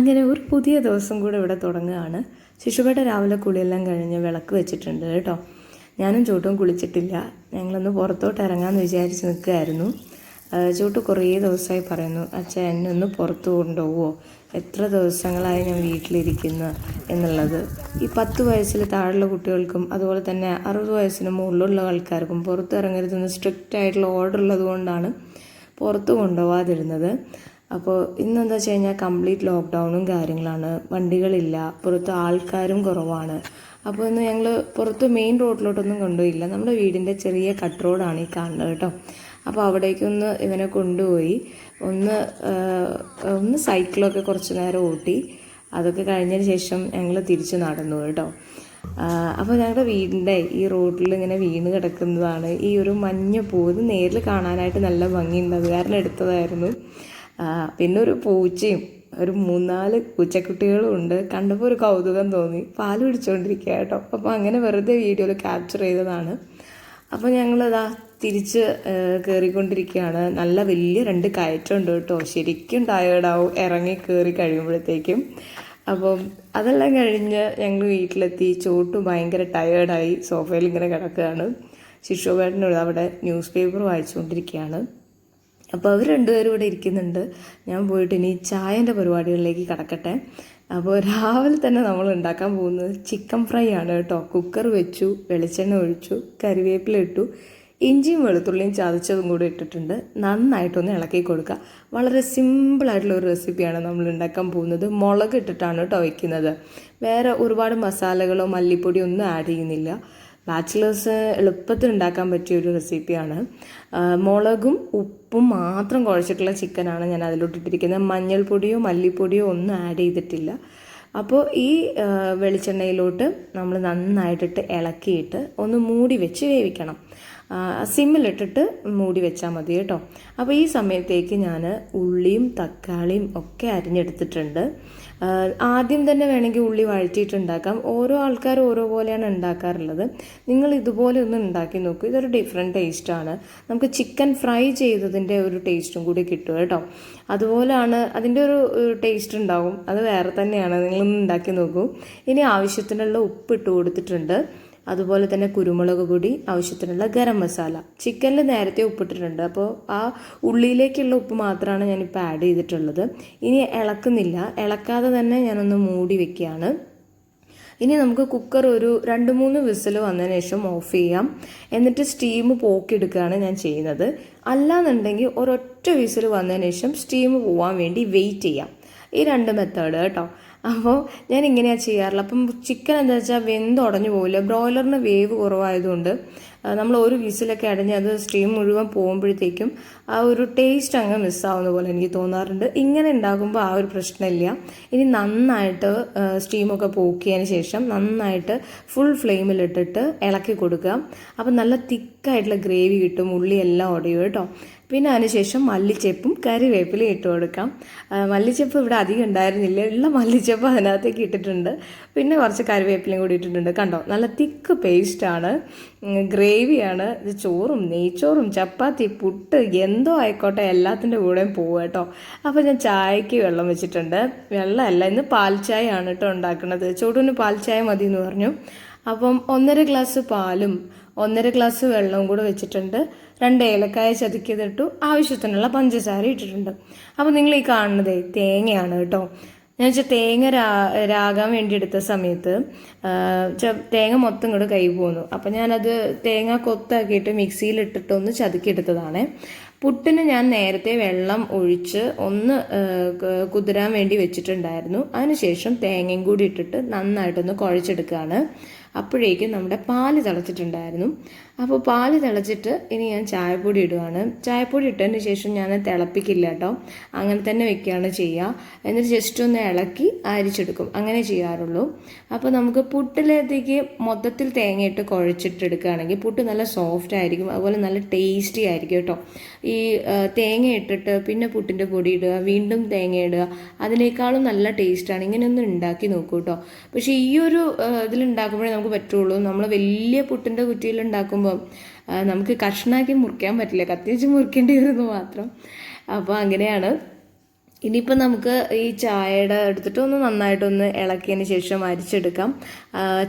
അങ്ങനെ ഒരു പുതിയ ദിവസം കൂടെ ഇവിടെ തുടങ്ങുകയാണ്. ശിശുപേട്ട രാവിലെ കുളിയെല്ലാം കഴിഞ്ഞ് വിളക്ക് വെച്ചിട്ടുണ്ട് കേട്ടോ. ഞാനും ചോട്ടും കുളിച്ചിട്ടില്ല. ഞങ്ങളൊന്ന് പുറത്തോട്ട് ഇറങ്ങാമെന്ന് വിചാരിച്ച് നിൽക്കുകയായിരുന്നു. ചോട്ടു കുറേ ദിവസമായി പറയുന്നു, അച്ഛൻ എന്നെ ഒന്ന് പുറത്ത് കൊണ്ടുപോകുമോ, എത്ര ദിവസങ്ങളായി ഞാൻ വീട്ടിലിരിക്കുന്നു എന്നുള്ളത്. ഈ 10 വയസ്സിൽ താഴെയുള്ള കുട്ടികൾക്കും അതുപോലെ തന്നെ 60 വയസ്സിന് മുകളിലുള്ള ആൾക്കാർക്കും പുറത്ത് ഇറങ്ങരുതെന്ന് സ്ട്രിക്റ്റ് ആയിട്ടുള്ള ഓർഡർ ഉള്ളത് കൊണ്ടാണ് പുറത്ത് കൊണ്ടുപോകാതിരുന്നത്. അപ്പോൾ ഇന്നെന്താ വെച്ച് കഴിഞ്ഞാൽ കംപ്ലീറ്റ് ലോക്ക്ഡൗണും കാര്യങ്ങളാണ്, വണ്ടികളില്ല, പുറത്ത് ആൾക്കാരും കുറവാണ്. അപ്പോൾ ഇന്ന് ഞങ്ങൾ പുറത്ത് മെയിൻ റോഡിലോട്ടൊന്നും കൊണ്ടുപോയില്ല. നമ്മുടെ വീടിൻ്റെ ചെറിയ കട്ട് റോഡാണ് ഈ കാണുന്നത് കേട്ടോ. അപ്പോൾ അവിടേക്കൊന്ന് ഇവനെ കൊണ്ടുപോയി ഒന്ന് സൈക്കിളൊക്കെ കുറച്ച് നേരം ഓട്ടി. അതൊക്കെ കഴിഞ്ഞതിന് ശേഷം ഞങ്ങൾ തിരിച്ച് നടന്നു കേട്ടോ. അപ്പോൾ ഞങ്ങളുടെ വീടിൻ്റെ ഈ റോഡിൽ ഇങ്ങനെ വീണ് കിടക്കുന്നതാണ് ഈ ഒരു മഞ്ഞ പൂവ്. ഇത് നേരിൽ കാണാനായിട്ട് നല്ല ഭംഗിയുണ്ട്, അത് കാരണം എടുത്തതായിരുന്നു. പിന്നെ ഒരു പൂച്ചയും ഒരു 3-4 പൂച്ചക്കുട്ടികളും ഉണ്ട്. കണ്ടപ്പോൾ ഒരു കൗതുകം തോന്നി, പാല് പിടിച്ചുകൊണ്ടിരിക്കുക കേട്ടോ. അപ്പോൾ അങ്ങനെ വെറുതെ വീഡിയോയിൽ ക്യാപ്ചർ ചെയ്തതാണ്. അപ്പോൾ ഞങ്ങളിതാ തിരിച്ച് കയറിക്കൊണ്ടിരിക്കുകയാണ്. നല്ല വലിയ 2 കയറ്റമുണ്ട് കേട്ടോ. ശരിക്കും ടയേർഡാവും ഇറങ്ങി കയറി കഴിയുമ്പോഴത്തേക്കും. അപ്പം അതെല്ലാം കഴിഞ്ഞ് ഞങ്ങൾ വീട്ടിലെത്തി. ചോട്ടു ഭയങ്കര ടയേർഡായി സോഫയിൽ ഇങ്ങനെ കിടക്കുകയാണ്. ശിശുപേട്ടനോട് അവിടെ ന്യൂസ് പേപ്പർ വായിച്ചുകൊണ്ടിരിക്കുകയാണ്. അപ്പോൾ അവർ രണ്ടുപേരും ഇവിടെ ഇരിക്കുന്നുണ്ട്. ഞാൻ പോയിട്ട് ഇനി ചായൻ്റെ പരിപാടികളിലേക്ക് കടക്കട്ടെ. അപ്പോൾ രാവിലെ തന്നെ നമ്മൾ ഉണ്ടാക്കാൻ പോകുന്നത് ചിക്കൻ ഫ്രൈ ആണ് കേട്ടോ. കുക്കർ വെച്ചു, വെളിച്ചെണ്ണ ഒഴിച്ചു, കരിവേപ്പില ഇട്ടു, ഇഞ്ചിയും വെളുത്തുള്ളിയും ചതച്ചതും കൂടി ഇട്ടിട്ടുണ്ട്. നന്നായിട്ടൊന്ന് ഇളക്കി കൊടുക്കുക. വളരെ സിമ്പിളായിട്ടുള്ള ഒരു റെസിപ്പിയാണ് നമ്മൾ ഉണ്ടാക്കാൻ പോകുന്നത്. മുളക് ഇട്ടിട്ടാണ് കേട്ടോ വയ്ക്കുന്നത്. വേറെ ഒരുപാട് മസാലകളോ മല്ലിപ്പൊടിയോ ഒന്നും ആഡ് ചെയ്യുന്നില്ല. ബാച്ചിലേഴ്സ് എളുപ്പത്തിൽ ഉണ്ടാക്കാൻ പറ്റിയ ഒരു റെസിപ്പിയാണ്. മുളകും ഉപ്പും മാത്രം കുഴച്ചിട്ടുള്ള ചിക്കനാണ് ഞാൻ അതിലോട്ടിട്ടിരിക്കുന്നത്. മഞ്ഞൾപ്പൊടിയോ മല്ലിപ്പൊടിയോ ഒന്നും ആഡ് ചെയ്തിട്ടില്ല. അപ്പോൾ ഈ വെളിച്ചെണ്ണയിലോട്ട് നമ്മൾ നന്നായിട്ടിട്ട് ഇളക്കിയിട്ട് ഒന്ന് മൂടി വെച്ച് വേവിക്കണം. സിമ്മിലിട്ടിട്ട് മൂടി വെച്ചാൽ മതി കേട്ടോ. അപ്പോൾ ഈ സമയത്തേക്ക് ഞാൻ ഉള്ളിയും തക്കാളിയും ഒക്കെ അരിഞ്ഞെടുത്തിട്ടുണ്ട്. ആദ്യം തന്നെ വേണമെങ്കിൽ ഉള്ളി വഴറ്റിയിട്ടുണ്ടാക്കാം. ഓരോ ആൾക്കാരും ഓരോ പോലെയാണ് ഉണ്ടാക്കാറുള്ളത്. നിങ്ങൾ ഇതുപോലെ ഒന്ന് ഉണ്ടാക്കി നോക്കൂ. ഇതൊരു ഡിഫറെൻറ്റ് ടേസ്റ്റാണ്. നമുക്ക് ചിക്കൻ ഫ്രൈ ചെയ്തതിൻ്റെ ഒരു ടേസ്റ്റും കൂടി കിട്ടും കേട്ടോ. അതുപോലെയാണ് അതിൻ്റെ ഒരു ടേസ്റ്റ് ഉണ്ടാവും, അത് വേറെ തന്നെയാണ്. നിങ്ങളൊന്ന് ഉണ്ടാക്കി നോക്കൂ. ഇനി ആവശ്യത്തിനുള്ള ഉപ്പ് ഇട്ട് കൊടുത്തിട്ടുണ്ട്. അതുപോലെ തന്നെ കുരുമുളക് പൊടി, ആവശ്യത്തിനുള്ള ഗരം മസാല. ചിക്കനിൽ നേരത്തെ ഉപ്പിട്ടിട്ടുണ്ട്. അപ്പോൾ ആ ഉള്ളിയിലേക്കുള്ള ഉപ്പ് മാത്രമാണ് ഞാനിപ്പോൾ ആഡ് ചെയ്തിട്ടുള്ളത്. ഇനി ഇളക്കുന്നില്ല, ഇളക്കാതെ തന്നെ ഞാനൊന്ന് മൂടി വെക്കുകയാണ്. ഇനി നമുക്ക് കുക്കർ ഒരു 2-3 വിസിൽ വന്നതിന് ശേഷം ഓഫ് ചെയ്യാം. എന്നിട്ട് സ്റ്റീം പോക്കിയെടുക്കുകയാണ് ഞാൻ ചെയ്യുന്നത്. അല്ലാന്നുണ്ടെങ്കിൽ ഒരൊറ്റ വിസിൽ വന്നതിന് ശേഷം സ്റ്റീം പോകാൻ വേണ്ടി വെയിറ്റ് ചെയ്യാം. ഈ 2 മെത്തേഡ് കേട്ടോ. അപ്പോൾ ഞാൻ ഇങ്ങനെയാണ് ചെയ്യാറുള്ളത്. അപ്പം ചിക്കൻ എന്താ വെച്ചാൽ വെന്തുടഞ്ഞു പോകില്ല. ബ്രോയിലറിന് വേവ് കുറവായതുകൊണ്ട് നമ്മൾ ഒരു വിസിലൊക്കെ അടഞ്ഞ് അത് സ്റ്റീം മുഴുവൻ പോകുമ്പോഴത്തേക്കും ആ ഒരു ടേസ്റ്റ് അങ്ങ് മിസ്സാവുന്ന പോലെ എനിക്ക് തോന്നാറുണ്ട്. ഇങ്ങനെ ഉണ്ടാകുമ്പോൾ ആ ഒരു പ്രശ്നമില്ല. ഇനി നന്നായിട്ട് സ്റ്റീമൊക്കെ പോക്കിയതിന് ശേഷം നന്നായിട്ട് ഫുൾ ഫ്ലെയിമിലിട്ടിട്ട് ഇളക്കി കൊടുക്കുക. അപ്പം നല്ല തിക്കായിട്ടുള്ള ഗ്രേവി കിട്ടും, ഉള്ളിയെല്ലാം ഉടയും കേട്ടോ. പിന്നെ അതിനുശേഷം മല്ലിച്ചെപ്പും കരിവേപ്പിലയും ഇട്ട് കൊടുക്കാം. മല്ലിച്ചെപ്പ് ഇവിടെ അധികം ഉണ്ടായിരുന്നില്ല, ഉള്ള മല്ലിച്ചെപ്പ് അതിനകത്തേക്ക് ഇട്ടിട്ടുണ്ട്. പിന്നെ കുറച്ച് കരിവേപ്പിലയും കൂടി ഇട്ടിട്ടുണ്ട്. കണ്ടോ, നല്ല തിക്ക് പേസ്റ്റാണ്, ഗ്രേവിയാണ്. ഇത് ചോറും നെയ്ച്ചോറും ചപ്പാത്തി പുട്ട് എന്തോ ആയിക്കോട്ടെ എല്ലാത്തിൻ്റെ കൂടെയും പോകും കേട്ടോ. അപ്പോൾ ഞാൻ ചായക്ക് വെള്ളം വെച്ചിട്ടുണ്ട്. വെള്ളമല്ല, ഇന്ന് പാൽ ചായ ആണ് കേട്ടോ ഉണ്ടാക്കുന്നത്. ചോട്ടൂന് പാൽ ചായ മതി എന്ന് പറഞ്ഞു. അപ്പം 1.5 ഗ്ലാസ് പാലും 1.5 ഗ്ലാസ് വെള്ളവും കൂടെ വെച്ചിട്ടുണ്ട്. 2 ഏലക്കായ ചതുക്കിയതിട്ടു, ആവശ്യത്തിനുള്ള പഞ്ചസാര ഇട്ടിട്ടുണ്ട്. അപ്പോൾ നിങ്ങൾ ഈ കാണുന്നത് തേങ്ങയാണ് കേട്ടോ. ഞാൻ വെച്ചാൽ തേങ്ങ രാകാൻ വേണ്ടി എടുത്ത സമയത്ത് തേങ്ങ മൊത്തം ഇങ്ങോട്ട് കൈ പോന്നു. അപ്പം ഞാനത് തേങ്ങ കൊത്താക്കിയിട്ട് മിക്സിയിലിട്ടിട്ടൊന്ന് ചതുക്കിയെടുത്തതാണ്. പുട്ടിന് ഞാൻ നേരത്തെ വെള്ളം ഒഴിച്ച് ഒന്ന് കുതിരാൻ വേണ്ടി വെച്ചിട്ടുണ്ടായിരുന്നു. അതിനുശേഷം തേങ്ങയും കൂടി ഇട്ടിട്ട് നന്നായിട്ടൊന്ന് കുഴച്ചെടുക്കുകയാണ്. അപ്പോഴേക്കും നമ്മുടെ പാല് തിളച്ചിട്ടുണ്ടായിരുന്നു. അപ്പോൾ പാല് തിളച്ചിട്ട് ഇനി ഞാൻ ചായപ്പൊടി ഇടുകയാണ്. ചായപ്പൊടി ഇട്ടതിന് ശേഷം ഞാൻ തിളപ്പിക്കില്ല കേട്ടോ, അങ്ങനെ തന്നെ വെക്കുകയാണ് ചെയ്യുക. എന്നിട്ട് ജസ്റ്റ് ഒന്ന് ഇളക്കി അരിച്ചെടുക്കും, അങ്ങനെ ചെയ്യാറുള്ളൂ. അപ്പോൾ നമുക്ക് പുട്ടിലേക്ക് മൊത്തത്തിൽ തേങ്ങയിട്ട് കുഴച്ചിട്ടെടുക്കുകയാണെങ്കിൽ പുട്ട് നല്ല സോഫ്റ്റ് ആയിരിക്കും, അതുപോലെ നല്ല ടേസ്റ്റി ആയിരിക്കും കേട്ടോ. ഈ തേങ്ങ ഇട്ടിട്ട് പിന്നെ പുട്ടിൻ്റെ പൊടി ഇടുക, വീണ്ടും തേങ്ങ ഇടുക, അതിനേക്കാളും നല്ല ടേസ്റ്റാണ്. ഇങ്ങനെയൊന്നും ഉണ്ടാക്കി നോക്കൂ കേട്ടോ. പക്ഷേ ഈ ഒരു ഇതിലുണ്ടാക്കുമ്പോഴേ നമുക്ക് പറ്റുള്ളൂ. നമ്മൾ വലിയ പുട്ടിൻ്റെ കുറ്റിയിൽ ഉണ്ടാക്കുമ്പോൾ നമുക്ക് കഷ്ണാക്കി മുറിക്കാൻ പറ്റില്ല, കത്തിച്ച് മുറിക്കേണ്ടി വരുന്നു മാത്രം. അപ്പോൾ അങ്ങനെയാണ്. ഇനിയിപ്പോൾ നമുക്ക് ഈ ചായയുടെ എടുത്തിട്ട് ഒന്ന് നന്നായിട്ടൊന്ന് ഇളക്കിയതിന് ശേഷം അരിച്ചെടുക്കാം.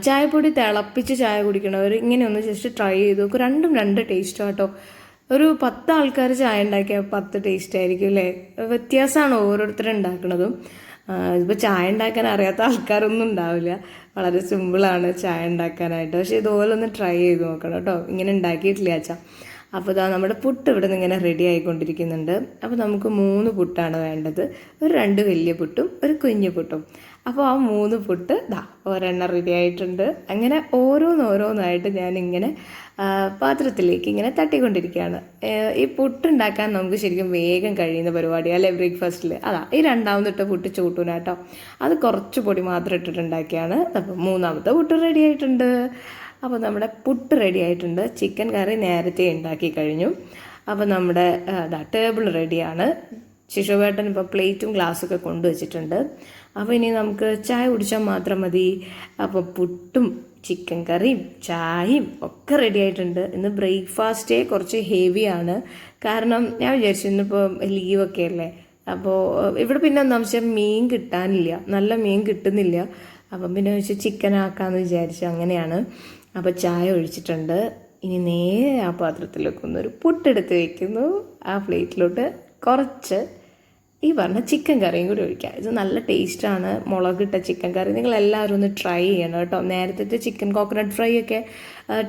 ചായപ്പൊടി തിളപ്പിച്ച് ചായ കുടിക്കണവർ ഇങ്ങനെ ഒന്ന് ജസ്റ്റ് ട്രൈ ചെയ്ത് നോക്കും. രണ്ടും രണ്ട് ടേസ്റ്റ് കേട്ടോ. ഒരു 10 ആൾക്കാർ ചായ ഉണ്ടാക്കിയാൽ 10 ടേസ്റ്റ് ആയിരിക്കും അല്ലേ? വ്യത്യാസമാണ് ഓരോരുത്തരും ഉണ്ടാക്കുന്നതും. ഇപ്പോൾ ചായ ഉണ്ടാക്കാൻ അറിയാത്ത ആൾക്കാരൊന്നും ഉണ്ടാവില്ല. വളരെ സിമ്പിളാണ് ചായ ഉണ്ടാക്കാനായിട്ട്. പക്ഷേ ഇതുപോലെ ഒന്ന് ട്രൈ ചെയ്ത് നോക്കണം കേട്ടോ. ഇങ്ങനെ ഉണ്ടാക്കിയിട്ടില്ല അച്ഛാ. അപ്പോൾ ഇതാ നമ്മുടെ പുട്ട് ഇവിടെ നിന്ന് ഇങ്ങനെ റെഡി ആയിക്കൊണ്ടിരിക്കുന്നുണ്ട്. അപ്പോൾ നമുക്ക് 3 പുട്ടാണ് വേണ്ടത്. ഒരു 2 വലിയ പുട്ടും ഒരു കുഞ്ഞു പുട്ടും. അപ്പോൾ ആ 3 പുട്ട് ഒരെണ്ണം റെഡി ആയിട്ടുണ്ട്. അങ്ങനെ ഓരോന്നായിട്ട് ഞാനിങ്ങനെ പാത്രത്തിലേക്ക് ഇങ്ങനെ തട്ടിക്കൊണ്ടിരിക്കുകയാണ്. ഈ പുട്ടുണ്ടാക്കാൻ നമുക്ക് ശരിക്കും വേഗം കഴിയുന്ന പരിപാടി അല്ലേ ബ്രേക്ക്ഫാസ്റ്റിൽ. ഈ രണ്ടാമതിട്ട പുട്ട് ചോട്ടൂനാട്ടോ. അത് കുറച്ച് പൊടി മാത്രം ഇട്ടിട്ടുണ്ടാക്കിയാണ്. അപ്പോൾ 3ാമത്തെ പുട്ട് റെഡി ആയിട്ടുണ്ട്. അപ്പോൾ നമ്മുടെ പുട്ട് റെഡി ആയിട്ടുണ്ട്. ചിക്കൻ കറി നേരത്തെ ഉണ്ടാക്കി കഴിഞ്ഞു. അപ്പോൾ നമ്മുടെ ടേബിൾ റെഡിയാണ്. ശിശുവേട്ടൻ ഇപ്പോൾ പ്ലേറ്റും ഗ്ലാസ്സൊക്കെ കൊണ്ടുവച്ചിട്ടുണ്ട്. അപ്പോൾ ഇനി നമുക്ക് ചായ കുടിച്ചാൽ മാത്രം മതി. അപ്പോൾ പുട്ടും ചിക്കൻ കറിയും ചായയും ഒക്കെ റെഡി ആയിട്ടുണ്ട്. ഇന്ന് ബ്രേക്ക്ഫാസ്റ്റേ കുറച്ച് ഹെവിയാണ്. കാരണം ഞാൻ വിചാരിച്ചു ഇന്നിപ്പോൾ ലീവൊക്കെ അല്ലേ. അപ്പോൾ ഇവിടെ പിന്നെ ഒന്നാമത്തെ മീൻ കിട്ടാനില്ല, നല്ല മീൻ കിട്ടുന്നില്ല. അപ്പം പിന്നെ വെച്ച് ചിക്കൻ ആക്കാമെന്ന് വിചാരിച്ചു. അങ്ങനെയാണ്. അപ്പോൾ ചായ ഒഴിച്ചിട്ടുണ്ട്. ഇനി നേരെ ആ പാത്രത്തിലേക്ക് ഒന്നൊരു പുട്ടെടുത്ത് വയ്ക്കുന്നു. ആ പ്ലേറ്റിലോട്ട് കുറച്ച് ഈ പറഞ്ഞ ചിക്കൻ കറിയും കൂടി ഒഴിക്കാം. ഇത് നല്ല ടേസ്റ്റാണ്, മുളകിട്ട ചിക്കൻ കറി. നിങ്ങളെല്ലാവരും ഒന്ന് ട്രൈ ചെയ്യണം കേട്ടോ. നേരത്തെ ചിക്കൻ കോക്കനട്ട് ഫ്രൈ ഒക്കെ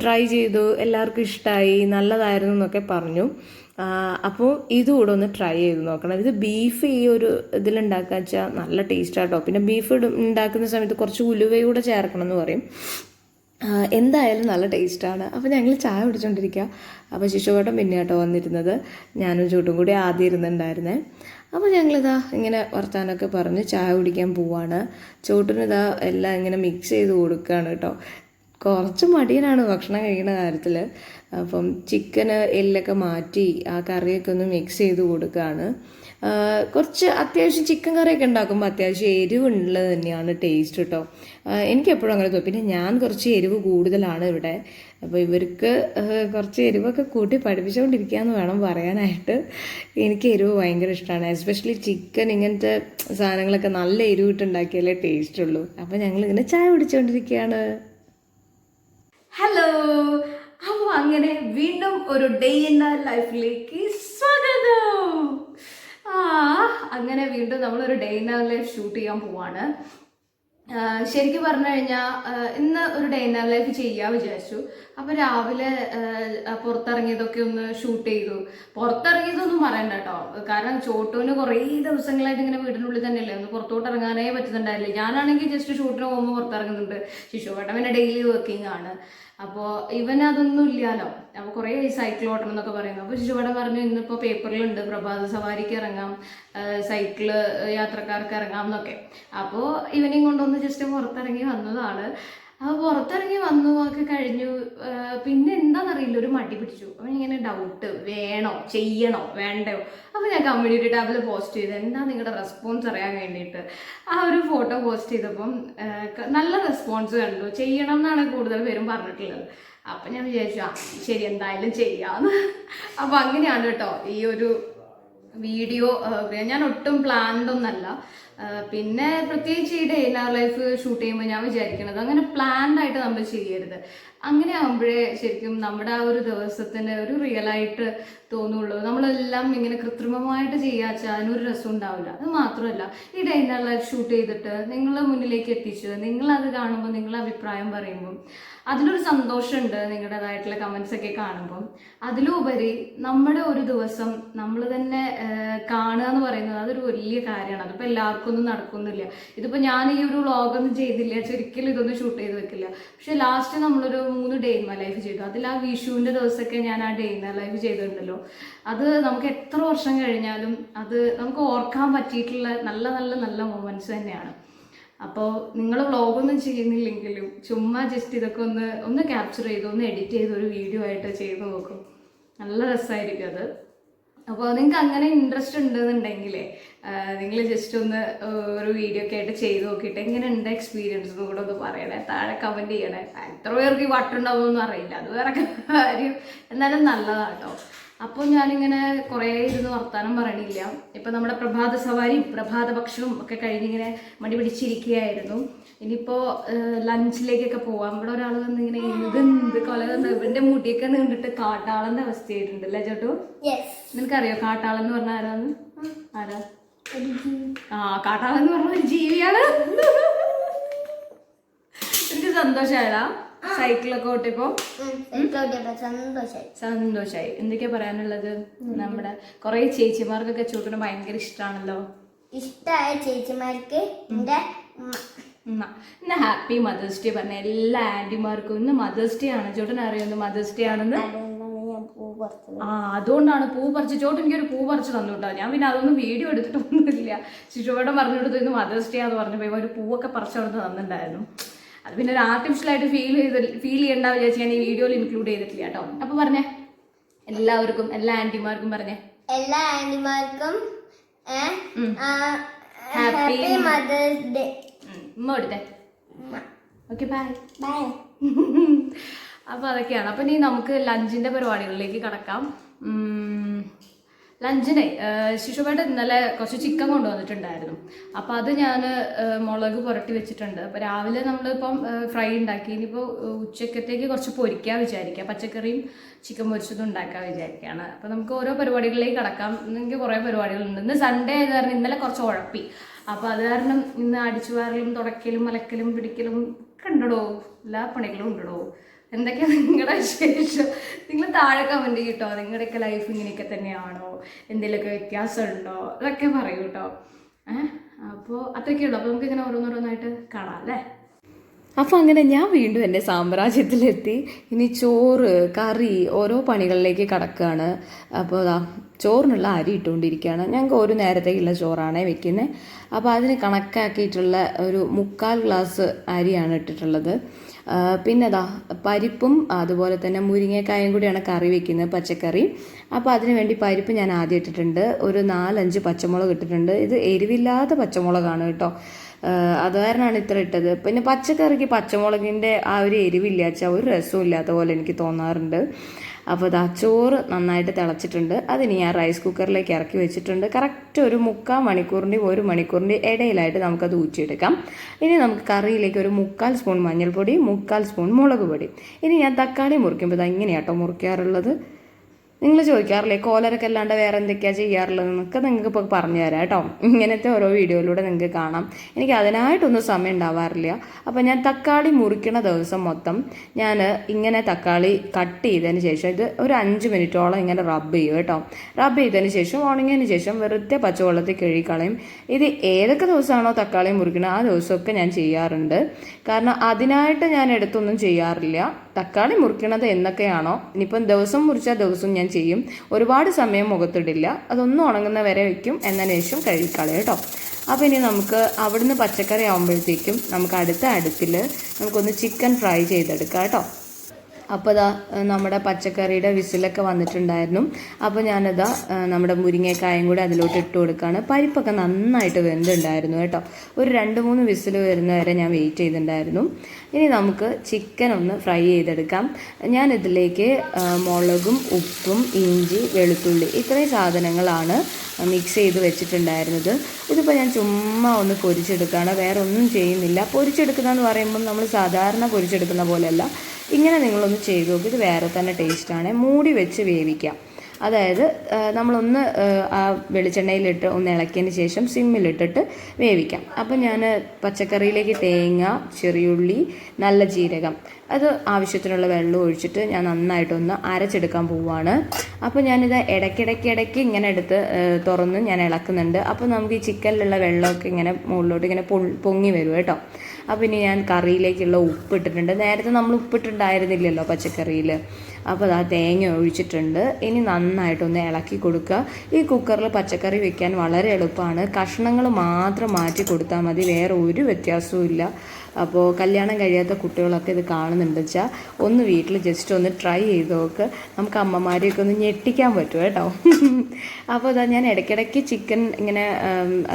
ട്രൈ ചെയ്തു, എല്ലാവർക്കും ഇഷ്ടമായി, നല്ലതായിരുന്നു എന്നൊക്കെ പറഞ്ഞു. അപ്പോൾ ഇതുകൂടെ ഒന്ന് ട്രൈ ചെയ്ത് നോക്കണം. ഇത് ബീഫ് ഈ ഒരു ഇതിലുണ്ടാക്കുക വെച്ചാൽ നല്ല ടേസ്റ്റാട്ടോ. പിന്നെ ബീഫ് ഉണ്ടാക്കുന്ന സമയത്ത് കുറച്ച് ഉലുവയൂടെ ചേർക്കണം എന്ന് പറയും. എന്തായാലും നല്ല ടേസ്റ്റാണ്. അപ്പോൾ ഞങ്ങൾ ചായ കുടിച്ചുകൊണ്ടിരിക്കുക. അപ്പോൾ ശിശുവേട്ടൻ പിന്നെ കേട്ടോ വന്നിരുന്നത്. ഞാനും ചൂട്ടും കൂടി ആദ്യം ഇരുന്നുണ്ടായിരുന്നേ. അപ്പോൾ ഞങ്ങളിതാ ഇങ്ങനെ വർത്താനമൊക്കെ പറഞ്ഞ് ചായ കുടിക്കാൻ പോവാണ്. ചൂട്ടിനിതാ എല്ലാം ഇങ്ങനെ മിക്സ് ചെയ്ത് കൊടുക്കുകയാണ് കേട്ടോ. കുറച്ച് മടിയനാണ് ഭക്ഷണം കഴിക്കുന്ന കാര്യത്തിൽ. അപ്പം ചിക്കന് എല്ലൊക്കെ മാറ്റി ആ കറിയൊക്കെ ഒന്ന് മിക്സ് ചെയ്ത് കൊടുക്കുകയാണ്. കുറച്ച് അത്യാവശ്യം ചിക്കൻ കറിയൊക്കെ ഉണ്ടാക്കുമ്പോൾ അത്യാവശ്യം എരിവുള്ളത് തന്നെയാണ് ടേസ്റ്റ് കേട്ടോ. എനിക്കെപ്പോഴും അങ്ങനെ തോന്നും. പിന്നെ ഞാൻ കുറച്ച് എരിവ് കൂടുതലാണ് ഇവിടെ. അപ്പോൾ ഇവർക്ക് കുറച്ച് എരിവൊക്കെ കൂട്ടി പഠിപ്പിച്ചുകൊണ്ടിരിക്കുകയെന്ന് വേണം പറയാനായിട്ട്. എനിക്ക് എരിവ് ഭയങ്കര ഇഷ്ടമാണ്. എസ്പെഷ്യലി ചിക്കൻ ഇങ്ങനത്തെ സാധനങ്ങളൊക്കെ നല്ല എരിവിട്ടുണ്ടാക്കിയാലേ ടേസ്റ്റ് ഉള്ളൂ. അപ്പോൾ ഞങ്ങളിങ്ങനെ ചായ കുടിച്ചുകൊണ്ടിരിക്കുകയാണ്. ഹലോ, അപ്പോൾ അങ്ങനെ വീണ്ടും ഒരു ഡേ ഇൻ ലൈഫിലേക്ക് സ്വാഗതം. അങ്ങനെ വീണ്ടും നമ്മളൊരു ഡേ ഇൻ ലൈഫ് ഷൂട്ട് ചെയ്യാൻ പോവാണ്. ശരിക്കും പറഞ്ഞു കഴിഞ്ഞാൽ ഇന്ന് ഒരു ഡേ ഇൻ ലൈഫ് ചെയ്യാൻ വിചാരിച്ചു. അപ്പോൾ രാവിലെ പുറത്തിറങ്ങിയതൊക്കെ ഒന്ന് ഷൂട്ട് ചെയ്തു. പുറത്തിറങ്ങിയതൊന്നും പറയണ്ട കേട്ടോ. കാരണം ചോട്ടൂന് കുറേ ദിവസങ്ങളായിട്ട് ഇങ്ങനെ വീടിനുള്ളിൽ തന്നെയല്ലേ, ഒന്ന് പുറത്തോട്ട് ഇറങ്ങാനേ പറ്റുന്നുണ്ടായില്ലേ. ഞാനാണെങ്കിൽ ജസ്റ്റ് ഷൂട്ടിന് പോകുമ്പോൾ പുറത്തിറങ്ങുന്നുണ്ട്. ശിശുവേട്ടൻ പിന്നെ ഡെയിലി വർക്കിംഗ് ആണ്. അപ്പോൾ ഇവനതൊന്നും ഇല്ലല്ലോ. അപ്പോൾ കുറേ സൈക്കിൾ ഓട്ടണം എന്നൊക്കെ പറയുന്നു. അപ്പോൾ ശിശുവേട്ടൻ പറഞ്ഞു ഇന്നിപ്പോൾ പേപ്പറിലുണ്ട് പ്രഭാത സവാരിക്ക് ഇറങ്ങാം, സൈക്കിള് യാത്രക്കാർക്ക് ഇറങ്ങാം എന്നൊക്കെ. അപ്പോൾ ഇവനെയും കൊണ്ടൊന്ന് ജസ്റ്റ് പുറത്തിറങ്ങി വന്നതാണ്. അപ്പോൾ പുറത്തിറങ്ങി വന്നു ഒക്കെ കഴിഞ്ഞു. പിന്നെ എന്താണെന്നറിയില്ല, ഒരു മടി പിടിച്ചു. അപ്പം ഇങ്ങനെ ഡൗട്ട്, വേണോ ചെയ്യണോ വേണ്ടയോ. അപ്പോൾ ഞാൻ കമ്മ്യൂണിറ്റി ടാബിൽ പോസ്റ്റ് ചെയ്ത് എന്താ നിങ്ങളുടെ റെസ്പോൺസ് അറിയാൻ വേണ്ടിയിട്ട് ആ ഒരു ഫോട്ടോ പോസ്റ്റ് ചെയ്തപ്പം നല്ല റെസ്പോൺസ് കണ്ടു. ചെയ്യണം എന്നാണ് കൂടുതൽ പേരും പറഞ്ഞിട്ടുള്ളത്. അപ്പം ഞാൻ വിചാരിച്ചു ശരി എന്തായാലും ചെയ്യാമെന്ന്. അപ്പോൾ അങ്ങനെയാണ് കേട്ടോ ഈ ഒരു വീഡിയോ. ഞാൻ ഒട്ടും പ്ലാൻഡ് ഒന്നല്ല. പിന്നെ പ്രത്യേകിച്ച് ഈ ഡേ ഇൻ ലൈഫ് ഷൂട്ട് ചെയ്യുമ്പോൾ ഞാൻ വിചാരിക്കണത് അങ്ങനെ പ്ലാൻഡ് ആയിട്ട് നമ്മൾ ചെയ്യരുത്. അങ്ങനെ ആകുമ്പോഴേ ശരിക്കും നമ്മുടെ ആ ഒരു ദിവസത്തിന് ഒരു റിയലായിട്ട് തോന്നുള്ളൂ. നമ്മളെല്ലാം ഇങ്ങനെ കൃത്രിമമായിട്ട് ചെയ്യാച്ചാൽ അതിനൊരു രസം ഉണ്ടാവില്ല. അത് മാത്രമല്ല, ഈ ഡേ ഇൻ ലൈഫ് ഷൂട്ട് ചെയ്തിട്ട് നിങ്ങളെ മുന്നിലേക്ക് എത്തിച്ച് നിങ്ങളത് കാണുമ്പോൾ നിങ്ങളുടെ അഭിപ്രായം പറയുമ്പം അതിലൊരു സന്തോഷമുണ്ട്. നിങ്ങളുടേതായിട്ടുള്ള കമൻസ് ഒക്കെ കാണുമ്പം അതിലുപരി നമ്മുടെ ഒരു ദിവസം നമ്മൾ തന്നെ കാണുക എന്ന് പറയുന്നത് അതൊരു വലിയ കാര്യമാണ്. അതിപ്പോൾ എല്ലാവർക്കും ഒന്നും നടക്കുന്നില്ല. ഇതിപ്പോൾ ഞാൻ ഈ ഒരു വ്ളോഗൊന്നും ചെയ്തില്ല, ഒരിക്കലും ഇതൊന്നും ഷൂട്ട് ചെയ്ത് വെക്കില്ല. പക്ഷെ ലാസ്റ്റ് നമ്മളൊരു 3 ഡേ ഇൻ മൈ ലൈഫ് ചെയ്തു. അതിൽ ആ വിഷുവിൻ്റെ ദിവസമൊക്കെ ഞാൻ ആ ഡേ ഇൻ മൈ ലൈഫ് ചെയ്തിട്ടുണ്ടല്ലോ. അത് നമുക്ക് എത്ര വർഷം കഴിഞ്ഞാലും അത് നമുക്ക് ഓർക്കാൻ പറ്റിയിട്ടുള്ള നല്ല നല്ല നല്ല മൊമെൻറ്റ്സ് തന്നെയാണ്. അപ്പോൾ നിങ്ങൾ വ്ളോഗൊന്നും ചെയ്യുന്നില്ലെങ്കിലും ചുമ്മാ ജസ്റ്റ് ഇതൊക്കെ ഒന്ന് ക്യാപ്ചർ ചെയ്ത് ഒന്ന് എഡിറ്റ് ചെയ്ത് ഒരു വീഡിയോ ആയിട്ട് ചെയ്ത് നോക്കും. നല്ല രസമായിരിക്കും അത്. അപ്പോൾ നിങ്ങൾക്ക് അങ്ങനെ ഇൻട്രസ്റ്റ് ഉണ്ടെന്നുണ്ടെങ്കിലേ നിങ്ങൾ ജസ്റ്റ് ഒന്ന് ഒരു വീഡിയോ ഒക്കെ ആയിട്ട് ചെയ്ത് നോക്കിയിട്ട് എങ്ങനെയുണ്ട് എക്സ്പീരിയൻസ് എന്ന് കൂടെ ഒന്ന് പറയണേ. താഴെ കമൻറ്റ് ചെയ്യണേ. എത്ര പേർക്ക് ഈ വട്ടുണ്ടാവുമെന്നൊന്നും അറിയില്ല, അത് വേറെ കാര്യം. എന്നാലും നല്ലതാട്ടോ. അപ്പോൾ ഞാനിങ്ങനെ കുറേ ഇരുന്ന് വർത്താനം പറയണില്ല. ഇപ്പം നമ്മുടെ പ്രഭാത സവാരിയും പ്രഭാത ഭക്ഷണവും ഒക്കെ കഴിഞ്ഞിങ്ങനെ മടി പിടിച്ചിരിക്കുകയായിരുന്നു. ഇനിയിപ്പോൾ ലഞ്ചിലേക്കൊക്കെ പോവാം. ഇവിടെ ഒരാൾ വന്നിങ്ങനെ എന്ത് കൊല ഇവൻ്റെ മുടിയൊക്കെ നീണ്ടിട്ട് കാട്ടാളൻ്റെ അവസ്ഥയായിട്ടുണ്ട് അല്ലേ ചോട്ടു? നിനക്കറിയോ കാട്ടാളൻ എന്ന് പറഞ്ഞാൽ ആരാന്ന്? ആരാ? കാട്ടാളൻ എന്ന് പറഞ്ഞ ഒരു ജീവിയാണ്. എനിക്ക് സന്തോഷമായടാ സൈക്കിളൊക്കെ ഓട്ടിപ്പോ? സന്തോഷായി. എന്തൊക്കെയാ പറയാനുള്ളത്? നമ്മുടെ കൊറേ ചേച്ചിമാർക്കൊക്കെ ചൂട്ടിന് ഭയങ്കര ഇഷ്ടമാണല്ലോ. ഇഷ്ടമായ ചേച്ചിമാർക്ക് ഇന്ന് ഹാപ്പി മദേഴ്സ് ഡേ പറഞ്ഞ എല്ലാ ആന്റിമാർക്കും. ഇന്ന് മദേഴ്സ് ഡേ ആണ്. ചോട്ടൻ അറിയാം മദേഴ്സ് ഡേ ആണെന്ന്. അതുകൊണ്ടാണ് പൂ പറിച്ച് ചോട്ട് എനിക്കൊരു പൂ പറിച്ച് തന്നു കേട്ടോ. ഞാൻ പിന്നെ അതൊന്നും വീഡിയോ എടുത്തിട്ടൊന്നുമില്ല. ശിശുവേട്ടൻ പറഞ്ഞു കൊടുത്തു ഇന്ന് മദേഴ്സ് ഡേ ആന്ന് പറഞ്ഞപ്പോൾ ഒരു പൂവൊക്കെ പറിച്ച് അവിടുന്ന് തന്നിട്ടുണ്ടായിരുന്നു. അത് പിന്നെ ഒരു ആർട്ടിഫിഷ്യലായിട്ട് ഫീൽ ചെയ്യണ്ട വിചാരിച്ച് ഞാൻ ഈ വീഡിയോയിൽ ഇൻക്ലൂഡ് ചെയ്തിട്ടില്ല കേട്ടോ. അപ്പൊ പറഞ്ഞേ എല്ലാവർക്കും, എല്ലാ ആന്റിമാർക്കും പറഞ്ഞേ എല്ലാ ആന്റിമാർക്കും ഹാപ്പി മദേഴ്സ് ഡേ. എടുത്തേ. Okay bye. ബൈ. അപ്പൊ അതൊക്കെയാണ്. അപ്പൊ ഇനി നമുക്ക് ലഞ്ചിന്റെ പരിപാടികളിലേക്ക് കടക്കാം. ലഞ്ചിനെ ശിശുവേട്ടൻ ഇന്നലെ കുറച്ച് ചിക്കൻ കൊണ്ടുവന്നിട്ടുണ്ടായിരുന്നു. അപ്പോൾ അത് ഞാൻ മുളക് പുരട്ടി വെച്ചിട്ടുണ്ട്. അപ്പോൾ രാവിലെ നമ്മളിപ്പം ഫ്രൈ ഉണ്ടാക്കി. ഇനിയിപ്പോൾ ഉച്ചക്കത്തേക്ക് കുറച്ച് പൊരിക്കാൻ വിചാരിക്കുക. പച്ചക്കറിയും ചിക്കൻ പൊരിച്ചതും ഉണ്ടാക്കാൻ വിചാരിക്കുകയാണ്. അപ്പോൾ നമുക്ക് ഓരോ പരിപാടികളിലേക്ക് കടക്കാം. എനിക്ക് കുറേ പരിപാടികളുണ്ട്. ഇന്ന് സൺഡേ ആയത് കാരണം ഇന്നലെ കുറച്ച് ഉഴപ്പി. അപ്പോൾ അത് കാരണം ഇന്ന് അടിച്ചുവാരലും തുടക്കലും അലക്കലും പിടിക്കലും ഒക്കെ ഉണ്ടോ, എല്ലാ പണികളും ഉണ്ടോ. എന്തൊക്കെയാണ് നിങ്ങളുടെ വിശേഷം? നിങ്ങൾ താഴെ കമൻറ്റ് കേട്ടോ. നിങ്ങളുടെയൊക്കെ ലൈഫ് ഇങ്ങനെയൊക്കെ തന്നെയാണോ, എന്തെങ്കിലുമൊക്കെ വ്യത്യാസമുണ്ടോ, അതൊക്കെ പറയൂ കേട്ടോ. അപ്പോൾ അതൊക്കെയുള്ളൂ. അപ്പോൾ നമുക്ക് ഇങ്ങനെ ഓരോന്നോരോന്നായിട്ട് കാണാം അല്ലേ. അപ്പോൾ അങ്ങനെ ഞാൻ വീണ്ടും എൻ്റെ സാമ്രാജ്യത്തിലെത്തി. ഇനി ചോറ് കറി ഓരോ പണികളിലേക്ക് കടക്കുകയാണ്. അപ്പോൾ ചോറിനുള്ള അരി ഇട്ടുകൊണ്ടിരിക്കുകയാണ്. ഞങ്ങൾക്ക് ഒരു നേരത്തേക്കുള്ള ചോറാണേ വെക്കുന്നത്. അപ്പോൾ അതിന് കണക്കാക്കിയിട്ടുള്ള ഒരു 3/4 ഗ്ലാസ് അരിയാണ് ഇട്ടിട്ടുള്ളത്. പിന്നെ പരിപ്പും അതുപോലെ തന്നെ മുരിങ്ങക്കായും കൂടിയാണ് കറി വെക്കുന്നത്, പച്ചക്കറി. അപ്പോൾ അതിന് വേണ്ടി പരിപ്പ് ഞാൻ ആദ്യം ഇട്ടിട്ടുണ്ട്. ഒരു 4-5 പച്ചമുളക് ഇട്ടിട്ടുണ്ട്. ഇത് എരിവില്ലാത്ത പച്ചമുളകാണ് കേട്ടോ. അത് കാരണമാണ് ഇത്ര ഇട്ടത്. പിന്നെ പച്ചക്കറിക്ക് പച്ചമുളകിൻ്റെ ആ ഒരു എരിവില്ലാച്ച ഒരു രസവും ഇല്ലാത്ത പോലെ എനിക്ക് തോന്നാറുണ്ട്. അപ്പോൾ ചോറ് നന്നായിട്ട് തിളച്ചിട്ടുണ്ട്. അതിന് ഞാൻ റൈസ് കുക്കറിലേക്ക് ഇറക്കി വെച്ചിട്ടുണ്ട്. കറക്റ്റ് ഒരു 3/4 മണിക്കൂറിൻ്റെയും 1 മണിക്കൂറിൻ്റെയും ഇടയിലായിട്ട് നമുക്കത് ഊറ്റിയെടുക്കാം. ഇനി നമുക്ക് കറിയിലേക്ക് ഒരു 3/4 സ്പൂൺ മഞ്ഞൾപ്പൊടി, 3/4 സ്പൂൺ മുളക് പൊടി. ഇനി ഞാൻ തക്കാളി മുറിക്കുമ്പോൾ ഇങ്ങനെയാട്ടോ മുറിക്കാറുള്ളത്. നിങ്ങൾ ചോദിക്കാറില്ലേ കോലരൊക്കെ അല്ലാണ്ട് വേറെ എന്തൊക്കെയാണ് ചെയ്യാറുള്ളതെന്നൊക്കെ നിങ്ങൾക്ക് ഇപ്പോൾ പറഞ്ഞു തരാം കേട്ടോ. ഇങ്ങനത്തെ ഓരോ വീഡിയോയിലൂടെ നിങ്ങൾക്ക് കാണാം. എനിക്ക് അതിനായിട്ടൊന്നും സമയം ഉണ്ടാവാറില്ല. അപ്പോൾ ഞാൻ തക്കാളി മുറിക്കണ ദിവസം മൊത്തം ഞാൻ ഇങ്ങനെ തക്കാളി കട്ട് ചെയ്തതിന് ശേഷം ഇത് ഒരു 5 മിനിറ്റോളം ഇങ്ങനെ റബ്ബ് ചെയ്യും കേട്ടോ. റബ്ബ് ചെയ്തതിന് ശേഷം ഉണങ്ങിയതിന് ശേഷം വെറുതെ പച്ചവെള്ളത്തിൽ കഴുകിക്കളയും. ഇത് ഏതൊക്കെ ദിവസമാണോ തക്കാളി മുറിക്കുന്നത് ആ ദിവസമൊക്കെ ഞാൻ ചെയ്യാറുണ്ട്. കാരണം അതിനായിട്ട് ഞാൻ എടുത്തൊന്നും ചെയ്യാറില്ല. തക്കാളി മുറിക്കണത് എന്നൊക്കെയാണോ ഇനിയിപ്പം ദിവസം മുറിച്ചാൽ ദിവസം ഞാൻ ചെയ്യും. ഒരുപാട് സമയം മുഖത്തിടില്ല. അതൊന്നും ഉണങ്ങുന്ന വരെ വയ്ക്കും. എന്നതിന് ശേഷം കഴുകിക്കളയും കേട്ടോ. അപ്പോൾ ഇനി നമുക്ക് അവിടുന്ന് പച്ചക്കറി ആകുമ്പോഴത്തേക്കും നമുക്ക് അടുപ്പിൽ നമുക്കൊന്ന് ചിക്കൻ ഫ്രൈ ചെയ്തെടുക്കാം കേട്ടോ. അപ്പോൾ നമ്മുടെ പച്ചക്കറിയുടെ വിസിലൊക്കെ വന്നിട്ടുണ്ടായിരുന്നു. അപ്പോൾ ഞാനിതാ നമ്മുടെ മുരിങ്ങക്കായും കൂടി അതിലോട്ട് ഇട്ട് കൊടുക്കുകയാണ്. പരിപ്പൊക്കെ നന്നായിട്ട് വെന്തുണ്ടായിരുന്നു കേട്ടോ. ഒരു 2-3 വിസിൽ വരുന്ന വരെ ഞാൻ വെയിറ്റ് ചെയ്തിട്ടുണ്ടായിരുന്നു. ഇനി നമുക്ക് ചിക്കൻ ഒന്ന് ഫ്രൈ ചെയ്തെടുക്കാം. ഞാനിതിലേക്ക് മുളകും ഉപ്പും ഇഞ്ചി വെളുത്തുള്ളി ഇത്രയും സാധനങ്ങളാണ് മിക്സ് ചെയ്ത് വെച്ചിട്ടുണ്ടായിരുന്നത്. ഇതിപ്പോൾ ഞാൻ ചുമ്മാ ഒന്ന് പൊരിച്ചെടുക്കുകയാണ്, വേറെ ഒന്നും ചെയ്യുന്നില്ല. പൊരിച്ചെടുക്കുക എന്ന് പറയുമ്പം നമ്മൾ സാധാരണ പൊരിച്ചെടുക്കുന്ന പോലെയല്ല. ഇങ്ങനെ നിങ്ങളൊന്ന് ചെയ്ത് നോക്കി, ഇത് വേറെ തന്നെ ടേസ്റ്റാണ്. മൂടി വെച്ച് വേവിക്കാം. അതായത് നമ്മളൊന്ന് ആ വെളിച്ചെണ്ണയിലിട്ട് ഒന്ന് ഇളക്കിയതിന് ശേഷം സിമ്മിലിട്ടിട്ട് വേവിക്കാം. അപ്പം ഞാൻ പച്ചക്കറിയിലേക്ക് തേങ്ങ, ചെറിയുള്ളി, നല്ല ജീരകം അത് ആവശ്യത്തിനുള്ള വെള്ളം ഒഴിച്ചിട്ട് ഞാൻ നന്നായിട്ടൊന്ന് അരച്ചെടുക്കാൻ പോവുകയാണ്. അപ്പോൾ ഞാനിത് ഇടയ്ക്കിടയ്ക്ക് ഇങ്ങനെ എടുത്ത് തുറന്ന് ഞാൻ ഇളക്കുന്നുണ്ട്. അപ്പോൾ നമുക്ക് ഈ ചിക്കനിലുള്ള വെള്ളമൊക്കെ ഇങ്ങനെ മുകളിലോട്ട് ഇങ്ങനെ പൊങ്ങി വരും കേട്ടോ. അപ്പോൾ ഇനി ഞാൻ കറിയിലേക്കുള്ള ഉപ്പ് ഇട്ടിട്ടുണ്ട്. നേരത്തെ നമ്മൾ ഉപ്പിട്ടുണ്ടായിരുന്നില്ലല്ലോ പച്ചക്കറിയിൽ. അപ്പോൾ തേങ്ങ ഒഴിച്ചിട്ടുണ്ട്. ഇനി നന്നായിട്ടൊന്ന് ഇളക്കി കൊടുക്കുക. ഈ കുക്കറിൽ പച്ചക്കറി വെക്കാൻ വളരെ എളുപ്പമാണ്. കഷ്ണങ്ങൾ മാത്രം മാറ്റി കൊടുത്താൽ മതി, വേറെ ഒരു വ്യത്യാസവും ഇല്ല. അപ്പോൾ കല്യാണം കഴിയാത്ത കുട്ടികളൊക്കെ ഇത് കാണുന്നുണ്ട് വെച്ചാൽ ഒന്ന് വീട്ടിൽ ജസ്റ്റ് ഒന്ന് ട്രൈ ചെയ്ത് നോക്ക്. നമുക്ക് അമ്മമാരെയൊക്കെ ഒന്ന് ഞെട്ടിക്കാൻ പറ്റും കേട്ടോ. അപ്പോൾ അതാ ഞാൻ ഇടയ്ക്കിടയ്ക്ക് ചിക്കൻ ഇങ്ങനെ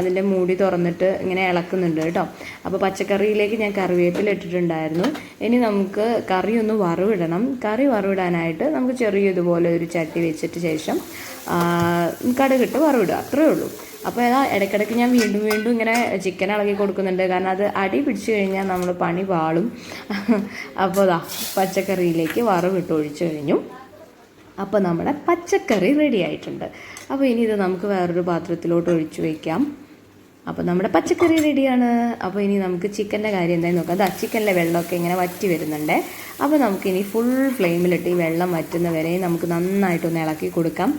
അതിൻ്റെ മൂടി തുറന്നിട്ട് ഇങ്ങനെ ഇളക്കുന്നുണ്ട് കേട്ടോ. അപ്പോൾ പച്ചക്കറിയിലേക്ക് ഞാൻ കറിവേപ്പില ഇട്ടിട്ടുണ്ടായിരുന്നു. ഇനി നമുക്ക് കറി ഒന്ന് വറവിടണം. കറി വറവിടാനായിട്ട് നമുക്ക് ചെറിയ ഇതുപോലെ ഒരു ചട്ടി വെച്ചിട്ട് ശേഷം കടുകിട്ട് വറവിടുക, അത്രയേ ഉള്ളൂ. അപ്പോൾ അതാ ഇടയ്ക്കിടയ്ക്ക് ഞാൻ വീണ്ടും ഇങ്ങനെ ചിക്കൻ ഇളക്കി കൊടുക്കുന്നുണ്ട്. കാരണം അത് അടി പിടിച്ചു കഴിഞ്ഞാൽ നമ്മൾ പണി പാളും. അപ്പോൾ അതാ പച്ചക്കറിയിലേക്ക് വറവിട്ട് ഒഴിച്ചു കഴിഞ്ഞു. അപ്പോൾ നമ്മുടെ പച്ചക്കറി റെഡി ആയിട്ടുണ്ട്. അപ്പോൾ ഇനി ഇത് നമുക്ക് വേറൊരു പാത്രത്തിലോട്ട് ഒഴിച്ചു വയ്ക്കാം. അപ്പോൾ നമ്മുടെ പച്ചക്കറി റെഡിയാണ്. അപ്പോൾ ഇനി നമുക്ക് ചിക്കൻ്റെ കാര്യം എന്തായാലും നോക്കാം. അതാ ചിക്കനിലെ വെള്ളമൊക്കെ ഇങ്ങനെ വറ്റി വരുന്നുണ്ട്. അപ്പോൾ നമുക്കിനി ഫുൾ ഫ്ലെയിമിലിട്ട് ഈ വെള്ളം വറ്റുന്നവരെ നമുക്ക് നന്നായിട്ടൊന്ന് ഇളക്കി കൊടുക്കാം.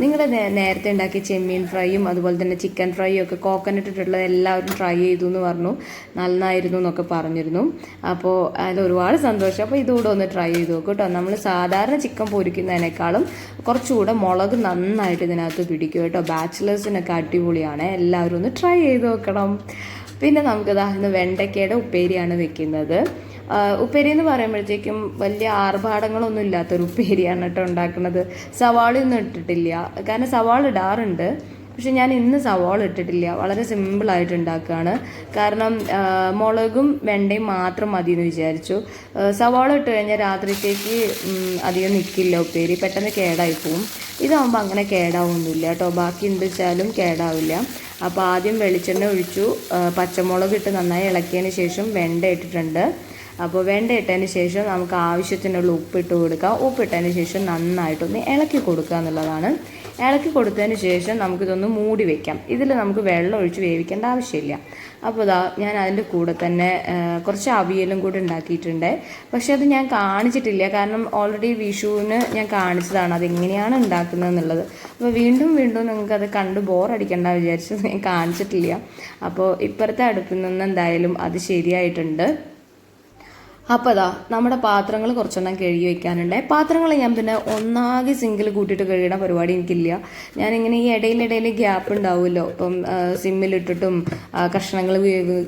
നിങ്ങൾ നേരത്തെ ഉണ്ടാക്കിയ ചെമ്മീൻ ഫ്രൈയും അതുപോലെ തന്നെ ചിക്കൻ ഫ്രൈയും ഒക്കെ കോക്കനട്ട് ഇട്ടിട്ടുള്ളത് എല്ലാവരും ട്രൈ ചെയ്തു എന്ന് പറഞ്ഞു, നന്നായിരുന്നു എന്നൊക്കെ പറഞ്ഞിരുന്നു. അപ്പോൾ അതിൽ ഒരുപാട് സന്തോഷം. അപ്പോൾ ഇതുകൂടെ ഒന്ന് ട്രൈ ചെയ്ത് നോക്കും കേട്ടോ. നമ്മൾ സാധാരണ ചിക്കൻ പൊരിക്കുന്നതിനേക്കാളും കുറച്ചുകൂടെ മുളക് നന്നായിട്ട് ഇതിനകത്ത് പിടിക്കും കേട്ടോ. ബാച്ചിലേഴ്സിനൊക്കെ അടിപൊളിയാണ്, എല്ലാവരും ഒന്ന് ട്രൈ ചെയ്ത് നോക്കണം. പിന്നെ നമുക്കിതാ ഇന്ന് വെണ്ടയ്ക്കയുടെ ഉപ്പേരിയാണ് വെക്കുന്നത്. ഉപ്പേരി എന്ന് പറയുമ്പോഴത്തേക്കും വലിയ ആർഭാടങ്ങളൊന്നും ഇല്ലാത്തൊരു ഉപ്പേരിയാണ് കേട്ടോ ഉണ്ടാക്കുന്നത്. സവാളയൊന്നും ഇട്ടിട്ടില്ല, കാരണം സവാള ഇടാറുണ്ട്, പക്ഷെ ഞാൻ ഇന്ന് സവാള ഇട്ടിട്ടില്ല. വളരെ സിമ്പിളായിട്ട് ഉണ്ടാക്കുകയാണ്. കാരണം മുളകും വെണ്ടയും മാത്രം മതി എന്ന് വിചാരിച്ചു. സവാള ഇട്ട് കഴിഞ്ഞാൽ രാത്രിത്തേക്ക് അധികം നിൽക്കില്ല ഉപ്പേരി, പെട്ടെന്ന് കേടായി പോവും. ഇതാകുമ്പോൾ അങ്ങനെ കേടാവൊന്നുമില്ല കേട്ടോ, ബാക്കി എന്ത് വെച്ചാലും കേടാവില്ല. അപ്പോൾ ആദ്യം വെളിച്ചെണ്ണ ഒഴിച്ചു, പച്ചമുളക് ഇട്ട് നന്നായി ഇളക്കിയതിന് ശേഷം വെണ്ട ഇട്ടിട്ടുണ്ട്. അപ്പോൾ വെണ്ട ഇട്ടതിന് ശേഷം നമുക്ക് ആവശ്യത്തിനുള്ള ഉപ്പിട്ട് കൊടുക്കുക. ഉപ്പിട്ടതിന് ശേഷം നന്നായിട്ടൊന്ന് ഇളക്കി കൊടുക്കുക എന്നുള്ളതാണ്. ഇളക്കി കൊടുത്തതിന് ശേഷം നമുക്കിതൊന്ന് മൂടി വയ്ക്കാം. ഇതിൽ നമുക്ക് വെള്ളം ഒഴിച്ച് വേവിക്കേണ്ട ആവശ്യമില്ല. അപ്പോൾ ഇതാ ഞാൻ അതിൻ്റെ കൂടെ തന്നെ കുറച്ച് അവിയലും കൂടെ ഉണ്ടാക്കിയിട്ടുണ്ട്. പക്ഷേ അത് ഞാൻ കാണിച്ചിട്ടില്ല, കാരണം ഓൾറെഡി വിഷുവിന് ഞാൻ കാണിച്ചതാണ് അതെങ്ങനെയാണ് ഉണ്ടാക്കുന്നത് എന്നുള്ളത്. അപ്പോൾ വീണ്ടും നിങ്ങൾക്കത് കണ്ട് ബോറടിക്കേണ്ട വിചാരിച്ച് ഞാൻ കാണിച്ചിട്ടില്ല. അപ്പോൾ ഇപ്പുറത്തെ അടുപ്പിൽ നിന്ന് എന്തായാലും അത് ശരിയായിട്ടുണ്ട്. അപ്പോൾ അതാ നമ്മുടെ പാത്രങ്ങൾ കുറച്ചെണ്ണം കഴുകി വയ്ക്കാനുണ്ട്. പാത്രങ്ങൾ ഞാൻ പിന്നെ ഒന്നാകെ സിങ്കിൽ കൂട്ടിയിട്ട് കഴുകണ പരിപാടി എനിക്കില്ല. ഞാനിങ്ങനെ ഈ ഇടയിൽ ഗ്യാപ്പ് ഉണ്ടാവുമല്ലോ, ഇപ്പം സിമ്മിലിട്ടിട്ടും കഷ്ണങ്ങൾ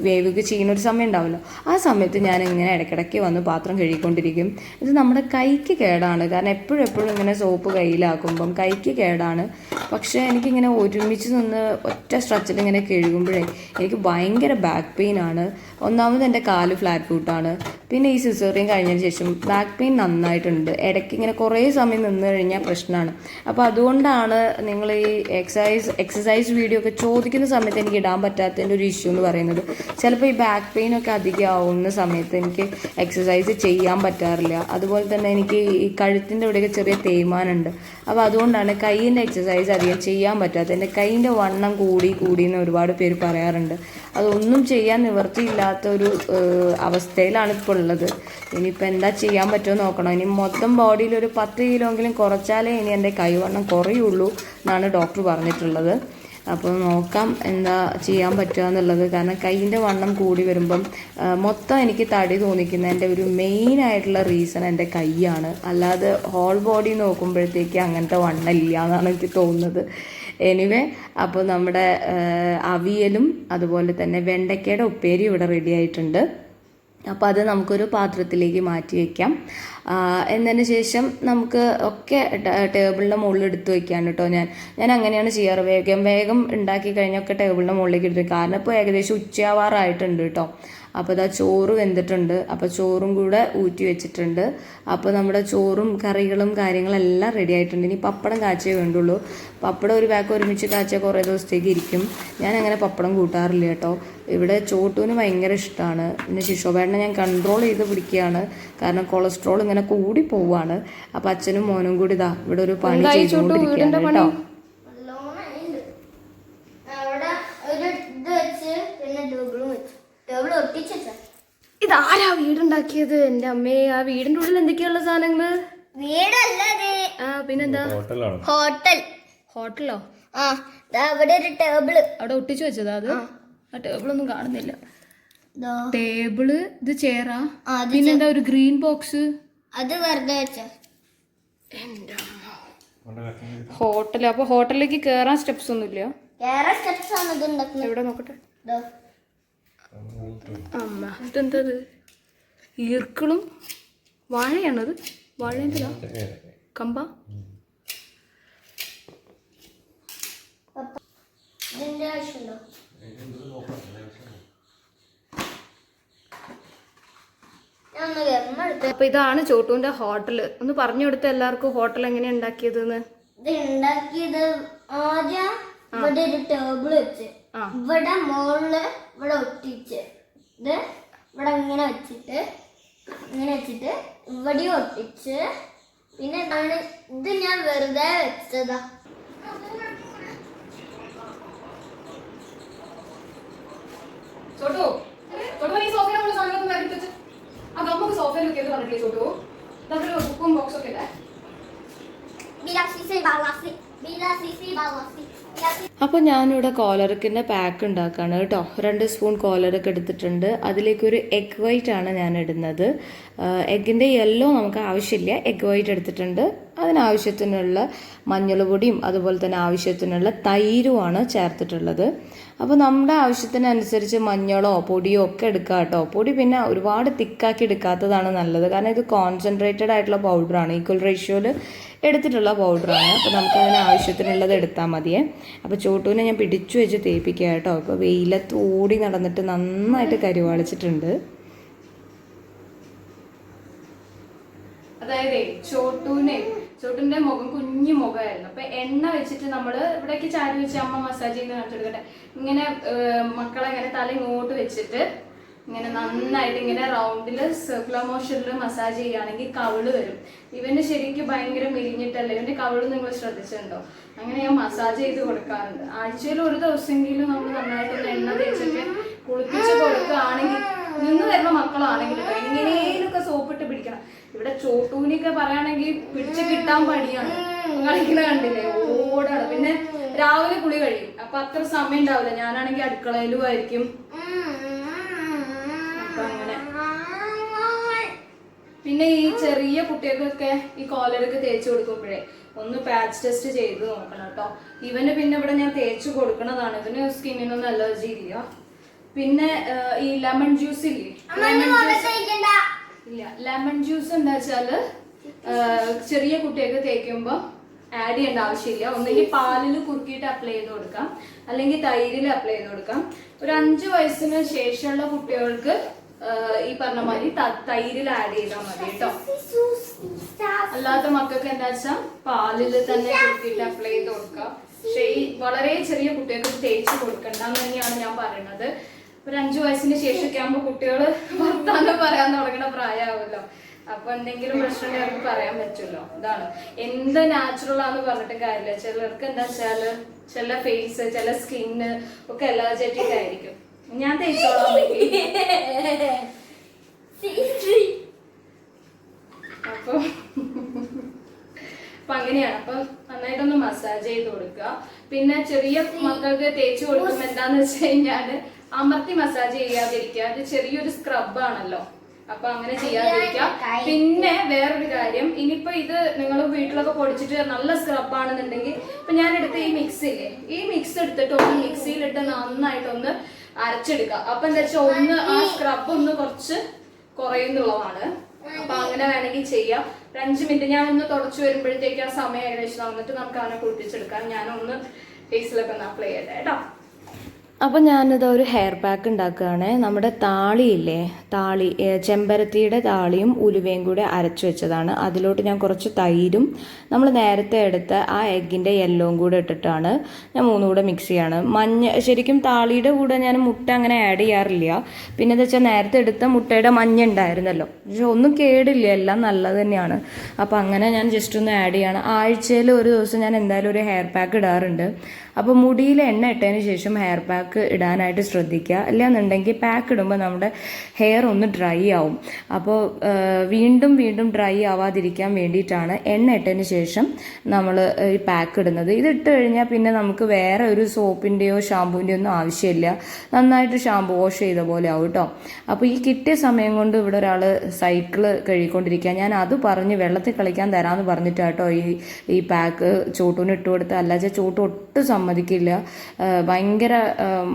വേവുക ചെയ്യുന്ന ഒരു സമയം ഉണ്ടാവുമല്ലോ, ആ സമയത്ത് ഞാനിങ്ങനെ ഇടയ്ക്കിടയ്ക്ക് വന്ന് പാത്രം കഴുകിക്കൊണ്ടിരിക്കും. ഇത് നമ്മുടെ കൈക്ക് കേടാണ്, കാരണം എപ്പോഴും ഇങ്ങനെ സോപ്പ് കയ്യിലാക്കുമ്പം കൈക്ക് കേടാണ്. പക്ഷേ എനിക്കിങ്ങനെ ഒരുമിച്ച് നിന്ന് ഒറ്റ സ്ട്രെച്ചിൽ ഇങ്ങനെ കഴുകുമ്പോഴേ എനിക്ക് ഭയങ്കര ബാക്ക് പെയിൻ ആണ്. ഒന്നാമത് എൻ്റെ കാല് ഫ്ലാറ്റ് ഫുട്ടാണ്. പിന്നെ ഈ സിസേറിയൻ കഴിഞ്ഞതിന് ശേഷം ബാക്ക് പെയിൻ നന്നായിട്ടുണ്ട്. ഇടയ്ക്ക് ഇങ്ങനെ കുറേ സമയം നിന്ന് കഴിഞ്ഞാൽ പ്രശ്നമാണ്. അപ്പോൾ അതുകൊണ്ടാണ് നിങ്ങൾ ഈ എക്സസൈസ് വീഡിയോ ഒക്കെ ചോദിക്കുന്ന സമയത്ത് എനിക്ക് ഇടാൻ പറ്റാത്തതിൻ്റെ ഒരു ഇഷ്യൂ എന്ന് പറയുന്നത്. ചിലപ്പോൾ ഈ ബാക്ക് പെയിൻ ഒക്കെ അധികം ആവുന്ന സമയത്ത് എനിക്ക് എക്സസൈസ് ചെയ്യാൻ പറ്റാറില്ല. അതുപോലെ തന്നെ എനിക്ക് ഈ കഴുത്തിൻ്റെ ഇവിടെയൊക്കെ ചെറിയ തേയ്മാനുണ്ട്. അപ്പോൾ അതുകൊണ്ടാണ് കൈയിൻ്റെ എക്സസൈസ് അധികം ചെയ്യാൻ പറ്റാത്തത്. എൻ്റെ കൈയിൻ്റെ വണ്ണം കൂടി എന്ന് ഒരുപാട് പേര് പറയാറുണ്ട്. അതൊന്നും ചെയ്യാൻ നിവൃത്തിയില്ലാത്തൊരു അവസ്ഥയിലാണ് ഇപ്പോൾ ഉള്ളത്. ഇനിയിപ്പോൾ എന്താ ചെയ്യാൻ പറ്റുമോ നോക്കണം. ഇനി മൊത്തം ബോഡിയിൽ ഒരു 10 കിലോയെങ്കിലും കുറച്ചാലേ ഇനി എൻ്റെ കൈവണ്ണം കുറയുള്ളൂ എന്നാണ് ഡോക്ടർ പറഞ്ഞിട്ടുള്ളത്. അപ്പോൾ നോക്കാം എന്താ ചെയ്യാൻ പറ്റുക എന്നുള്ളത്. കാരണം കൈയിൻ്റെ വണ്ണം കൂടി വരുമ്പം മൊത്തം എനിക്ക് തടി തോന്നിക്കുന്നതിൻ്റെ ഒരു മെയിനായിട്ടുള്ള റീസൺ എൻ്റെ കൈയാണ്. അല്ലാതെ ഹോൾ ബോഡി നോക്കുമ്പോഴത്തേക്ക് അങ്ങനത്തെ വണ്ണം ഇല്ല എന്നാണ് എനിക്ക് തോന്നുന്നത്. എനിവേ, അപ്പോൾ നമ്മുടെ അവിയലും അതുപോലെ തന്നെ വെണ്ടയ്ക്കയുടെ ഉപ്പേരി ഇവിടെ റെഡി ആയിട്ടുണ്ട്. അപ്പോൾ അത് നമുക്കൊരു പാത്രത്തിലേക്ക് മാറ്റി വയ്ക്കാം. എന്നതിന് ശേഷം നമുക്ക് ഒക്കെ ടേബിളിൻ്റെ മുകളിൽ എടുത്ത് വയ്ക്കാൻ കേട്ടോ. ഞാൻ അങ്ങനെയാണ് ചെയ്യാറ്. വേഗം ഉണ്ടാക്കി കഴിഞ്ഞൊക്കെ ടേബിളിൻ്റെ മുകളിലേക്ക് എടുത്ത്. കാരണം ഇപ്പോൾ ഏകദേശം ഉച്ചയാവാറായിട്ടുണ്ട് കേട്ടോ. അപ്പോൾ ഇതാ ചോറ് വെന്തിട്ടുണ്ട്. അപ്പോൾ ചോറും കൂടെ ഊറ്റി വെച്ചിട്ടുണ്ട്. അപ്പോൾ നമ്മുടെ ചോറും കറികളും കാര്യങ്ങളെല്ലാം റെഡി ആയിട്ടുണ്ട്. ഇനി പപ്പടം കാച്ചേ വേണ്ടുള്ളൂ. പപ്പടം ഒരു പാക്ക് ഒരുമിച്ച് കാച്ചിയാൽ കുറേ ദിവസത്തേക്ക് ഇരിക്കും. ഞാൻ അങ്ങനെ പപ്പടം കൂട്ടാറില്ല കേട്ടോ. ഇവിടെ ചോട്ടൂന് ഭയങ്കര ഇഷ്ടമാണ്. പിന്നെ ശിശോബേട്ടനെ ഞാൻ കൺട്രോൾ ചെയ്ത് പിടിക്കുകയാണ്, കാരണം കൊളസ്ട്രോൾ ഇങ്ങനെ കൂടി പോവുകയാണ്. അപ്പോൾ അച്ഛനും മോനും കൂടി ഇതാ ഇവിടെ ഒരു പണി ചെയ്തുകൊണ്ടിരിക്കുകയാണ് കേട്ടോ. ഇതാരാ വീടുണ്ടാക്കിയത്? എന്റെ അമ്മേ, ആ വീടിന്റെ ഉള്ളിൽ എന്തൊക്കെയുള്ള സാധനങ്ങള്? വീടല്ലേ? പിന്നെന്താ? ഹോട്ടലോ? അവിടെ ഒരു ടേബിള് അവിടെ ഒട്ടിച്ചു വെച്ചതാ അത്? ആ ടേബിളൊന്നും കാണുന്നില്ല. ടേബിള്, ഇത് ചെയറാ, പിന്നെന്താ ഒരു ഗ്രീൻ ബോക്സ്, അത് വെറുതെ വെച്ച. ഹോട്ടല്. അപ്പൊ ഹോട്ടലിലേക്ക് കേറാൻ സ്റ്റെപ്സ് ഒന്നും ഇല്ല? സ്റ്റെപ്സ് ആണ് ഇത് ഉണ്ടാക്കുന്നത്. എവിടെ നോക്കട്ടെ. അമ്മ ഇതെന്തത് ഈർക്കിളും വാഴയാണത് വാഴേൻ്റെ കമ്പ ഇതിന്റെ ആവശ്യമുണ്ടോ? ഞാൻ ഒന്ന് ഗർമ്മ അപ്പൊ ഇതാണ് ചോട്ടുവിന്റെ ഹോട്ടല്. ഒന്ന് പറഞ്ഞു കൊടുത്ത എല്ലാവർക്കും ഹോട്ടൽ എങ്ങനെയാ ഉണ്ടാക്കിയതെന്ന്. ഇത് ഉണ്ടാക്കിയത് ആദ്യം ഇവിടെ ഒരു ടേബിൾ വെച്ച് ഇവിടെ മുകളില് ഇവിടെ ഒട്ടിച്ച് ഇത് ഇവിടെ ഇങ്ങനെ വെച്ചിട്ട് ഇവിടെ ഒട്ടിച്ച് പിന്നെ ഇതാണ് ഇത് ഞാൻ വെറുതെ വെച്ചതാ. ചോട്ടു ചോട്ടു ഈ സോഫയിലുള്ള സാധനങ്ങളൊന്നും വരട്ടി വെച്ച് ആ നമുക്ക് സോഫയിൽ വെക്കിയത് പറഞ്ഞില്ലേ ചോട്ടു. ഇതൊരു ബുക്കും ബോക്സും ഒക്കെ അല്ലേ. അപ്പോൾ ഞാനിവിടെ കോലറക്കിൻ്റെ പാക്ക് ഉണ്ടാക്കുകയാണ് കേട്ടോ. 2 സ്പൂൺ കോലറക്ക് എടുത്തിട്ടുണ്ട്. അതിലേക്കൊരു എഗ് വൈറ്റ് ആണ് ഞാൻ ഇടുന്നത്. എഗ്ഗിൻ്റെ യെല്ലോ നമുക്ക് ആവശ്യമില്ല, എഗ് വൈറ്റ് എടുത്തിട്ടുണ്ട്. അതിനാവശ്യത്തിനുള്ള മഞ്ഞൾ പൊടിയും അതുപോലെ തന്നെ ആവശ്യത്തിനുള്ള തൈരുമാണ് ചേർത്തിട്ടുള്ളത്. അപ്പോൾ നമ്മുടെ ആവശ്യത്തിനനുസരിച്ച് മഞ്ഞളോ പൊടിയോ ഒക്കെ എടുക്കുക കേട്ടോ. പൊടി പിന്നെ ഒരുപാട് തിക്കാക്കി എടുക്കാത്തതാണ് നല്ലത്, കാരണം ഇത് കോൺസെൻട്രേറ്റഡ് ആയിട്ടുള്ള പൗഡറാണ്, ഈക്വൽ റേഷ്യോയിൽ എടുത്തിട്ടുള്ള പൗഡറാണ്. അപ്പോൾ നമുക്ക് അതിന് ആവശ്യത്തിനുള്ളത് എടുത്താൽ മതിയേ. അപ്പോൾ ചോട്ടുവിനെ ഞാൻ പിടിച്ചു വെച്ച് തേപ്പിക്കുക കേട്ടോ. ഇപ്പോൾ വെയിലത്ത് ഓടി നടന്നിട്ട് നന്നായിട്ട് കരുവാളിച്ചിട്ടുണ്ട്. അതായത് ചോട്ടുവിന്റെ മുഖം കുഞ്ഞു മുഖമായിരുന്നു. അപ്പൊ എണ്ണ വെച്ചിട്ട് നമ്മള് ഇവിടേക്ക് ചാരി വെച്ച് അമ്മ മസാജ് ചെയ്യുന്ന കാണിച്ചെടുക്കട്ടെ. ഇങ്ങനെ മക്കളെ ഇങ്ങനെ തല ഇങ്ങോട്ട് വെച്ചിട്ട് ഇങ്ങനെ നന്നായിട്ട് ഇങ്ങനെ റൗണ്ടില് സർക്കുലർ മോഷനിൽ മസാജ് ചെയ്യുകയാണെങ്കിൽ കവിള് വരും. ഇവന് ശരിക്കും ഭയങ്കര മെലിഞ്ഞിട്ടല്ലേ, ഇവന്റെ കവിള് നിങ്ങൾ ശ്രദ്ധിച്ചിട്ടുണ്ടോ? അങ്ങനെ ഞാൻ മസാജ് ചെയ്ത് കൊടുക്കാറുണ്ട്. ആഴ്ചയിൽ ഒരു ദിവസമെങ്കിലും നമ്മൾ നന്നായിട്ടൊന്ന് എണ്ണ തേച്ചിട്ട് കുളിപ്പിച്ച് കൊടുക്കുകയാണെങ്കിൽ നിന്ന് വരുന്ന മക്കളാണെങ്കിൽ എങ്ങനെയൊക്കെ സോപ്പിട്ട് പിടിക്കണം. ഇവിടെ ചോട്ടൂനൊക്കെ പറയുകയാണെങ്കിൽ പിടിച്ച് കിട്ടാൻ പണിയാണ്. കളിക്കുന്ന കണ്ടില്ലേ, ഓടാണ്. പിന്നെ രാവിലെ കുളി കഴിയും, അപ്പൊ അത്ര സമയം ഉണ്ടാവില്ല. ഞാനാണെങ്കിൽ അടുക്കളയിലും ആയിരിക്കും. അപ്പൊ അങ്ങനെ പിന്നെ ഈ ചെറിയ കുട്ടികൾക്കൊക്കെ ഈ കോലറൊക്കെ തേച്ച് കൊടുക്കുമ്പോഴേ ഒന്ന് പാച്ച് ടെസ്റ്റ് ചെയ്ത് നോക്കണം കേട്ടോ. ഇവന് പിന്നെ ഇവിടെ ഞാൻ തേച്ച് കൊടുക്കണതാണ്. ഇവന് സ്കിന്നിനൊന്നും അലർജി ഇല്ല. പിന്നെ ഈ ലെമൺ ജ്യൂസ് ഇല്ലേ, ലെമൺ ജ്യൂസ് എന്താ വെച്ചാല് ചെറിയ കുട്ടികൾക്ക് തേക്കുമ്പോൾ ആഡ് ചെയ്യേണ്ട ആവശ്യമില്ല. ഒന്നെങ്കിൽ പാലിൽ കുറുക്കിയിട്ട് അപ്ലൈ ചെയ്ത് കൊടുക്കാം, അല്ലെങ്കിൽ തൈരിൽ അപ്ലൈ ചെയ്ത് കൊടുക്കാം. ഒരു 5 വയസ്സിന് ശേഷമുള്ള കുട്ടികൾക്ക് ഈ പറഞ്ഞ മാതിരി തൈരിൽ ആഡ് ചെയ്താൽ മതി കേട്ടോ. അല്ലാത്ത മക്കൾക്ക് എന്താ വെച്ചാൽ പാലിൽ തന്നെ കുറുക്കിയിട്ട് അപ്ലൈ ചെയ്ത് കൊടുക്കാം. പക്ഷെ ഈ വളരെ ചെറിയ കുട്ടികൾക്ക് തേച്ച് കൊടുക്കണ്ടെന്ന് തന്നെയാണ് ഞാൻ പറയുന്നത്. ഒരു 5 വയസ്സിന് ശേഷമൊക്കെ ആകുമ്പോൾ കുട്ടികൾ വർത്താനം പറയാൻ തുടങ്ങുന്ന പ്രായമാവുമല്ലോ. അപ്പൊ എന്തെങ്കിലും പ്രശ്നം അവർക്ക് പറയാൻ പറ്റുമല്ലോ. ഇതാണ് എന്ത് നാച്ചുറൽ ആന്ന് പറഞ്ഞിട്ട് കാര്യമില്ല. ചിലർക്ക് എന്താ വെച്ചാല് ചില ഫേസ് ചില സ്കിന്ന് ഒക്കെ അലർജറ്റിക് ആയിരിക്കും. ഞാൻ തേച്ചോളാം. അപ്പൊ അങ്ങനെയാണ്. അപ്പൊ നന്നായിട്ടൊന്ന് മസാജ് ചെയ്ത് കൊടുക്കുക. പിന്നെ ചെറിയ മക്കൾക്ക് തേച്ച് കൊടുക്കുമ്പോൾ എന്താന്ന് വെച്ച് കഴിഞ്ഞാല് അമർത്തി മസാജ് ചെയ്യാതിരിക്കുക. അത് ചെറിയൊരു സ്ക്രബാണല്ലോ, അപ്പൊ അങ്ങനെ ചെയ്യാതിരിക്കുക. പിന്നെ വേറൊരു കാര്യം, ഇനിയിപ്പോ ഇത് നിങ്ങൾ വീട്ടിലൊക്കെ പൊടിച്ചിട്ട് നല്ല സ്ക്രബ് ആണെന്നുണ്ടെങ്കിൽ ഇപ്പൊ ഞാൻ എടുത്ത ഈ മിക്സ് ഇല്ലേ, ഈ മിക്സ് എടുത്തിട്ട് ഒന്ന് മിക്സിയിലിട്ട് നന്നായിട്ടൊന്ന് അരച്ചെടുക്കുക. അപ്പൊ എന്താ വെച്ചാൽ ഒന്ന് ആ സ്ക്രബ് ഒന്ന് കുറച്ച് കുറയുന്നുള്ളതാണ്. അപ്പൊ അങ്ങനെ വേണമെങ്കിൽ ചെയ്യാം. 5 മിനിറ്റ് ഞാൻ ഒന്ന് തുടച്ചു വരുമ്പോഴത്തേക്ക് ആ സമയം ഏകദേശം വന്നിട്ട് നമുക്ക് അവനെ കുളിപ്പിച്ചെടുക്കാം. ഞാനൊന്ന് ഫേസിലൊക്കെ ഒന്ന് അപ്ലൈ ചെയ്തേ കേട്ടോ. അപ്പോൾ ഞാനിത് ഒരു ഹെയർ പാക്ക് ഉണ്ടാക്കുകയാണ്. നമ്മുടെ താളിയില്ലേ, താളി ചെമ്പരത്തിയുടെ താളിയും ഉലുവയും കൂടെ അരച്ചു വെച്ചതാണ്. അതിലോട്ട് ഞാൻ കുറച്ച് തൈരും നമ്മൾ നേരത്തെ എടുത്ത ആ എഗ്ഗിൻ്റെ യെല്ലോവും കൂടെ ഇട്ടിട്ടാണ് ഞാൻ 3 കൂടെ മിക്സ് ചെയ്യാണ്. ശരിക്കും താളിയുടെ കൂടെ ഞാൻ മുട്ട അങ്ങനെ ആഡ് ചെയ്യാറില്ല. പിന്നെ എന്താ വെച്ചാൽ നേരത്തെ എടുത്ത മുട്ടയുടെ മഞ്ഞ ഉണ്ടായിരുന്നല്ലോ, പക്ഷെ ഒന്നും കേടില്ല, എല്ലാം നല്ലത് തന്നെയാണ്. അപ്പോൾ അങ്ങനെ ഞാൻ ജസ്റ്റ് ഒന്ന് ആഡ് ചെയ്യാണ്. ആഴ്ചയിൽ ഒരു ദിവസം ഞാൻ എന്തായാലും ഒരു ഹെയർ പാക്ക് ഇടാറുണ്ട്. അപ്പോൾ മുടിയിൽ എണ്ണ ഇട്ടതിന് ശേഷം ഹെയർ പാക്ക് ഇടാനായിട്ട് ശ്രദ്ധിക്കുക. അല്ലാന്നുണ്ടെങ്കിൽ പാക്ക് ഇടുമ്പോൾ നമ്മുടെ ഹെയർ ഒന്ന് ഡ്രൈ ആവും. അപ്പോൾ വീണ്ടും ഡ്രൈ ആവാതിരിക്കാൻ വേണ്ടിയിട്ടാണ് എണ്ണ ഇട്ടതിന് ശേഷം നമ്മൾ ഈ പാക്ക് ഇടുന്നത്. ഇത് ഇട്ട് കഴിഞ്ഞാൽ പിന്നെ നമുക്ക് വേറെ ഒരു സോപ്പിൻ്റെയോ ഷാമ്പൂവിൻ്റെയോ ഒന്നും ആവശ്യമില്ല. നന്നായിട്ട് ഷാമ്പൂ വാഷ് ചെയ്ത പോലെ ആവും കേട്ടോ. അപ്പോൾ ഈ കിട്ടിയ സമയം കൊണ്ട് ഇവിടെ ഒരാൾ സൈക്കിള് കഴുകിക്കൊണ്ടിരിക്കുക. ഞാൻ അത് പറഞ്ഞ് വെള്ളത്തിൽ കളിക്കാൻ തരാമെന്ന് പറഞ്ഞിട്ടാട്ടോ ഈ പാക്ക് ചോട്ടൂന് ഇട്ട് കൊടുത്ത. അല്ലാതെ ചോട്ടു ഒട്ടും സമ്മതിക്കില്ല, ഭയങ്കര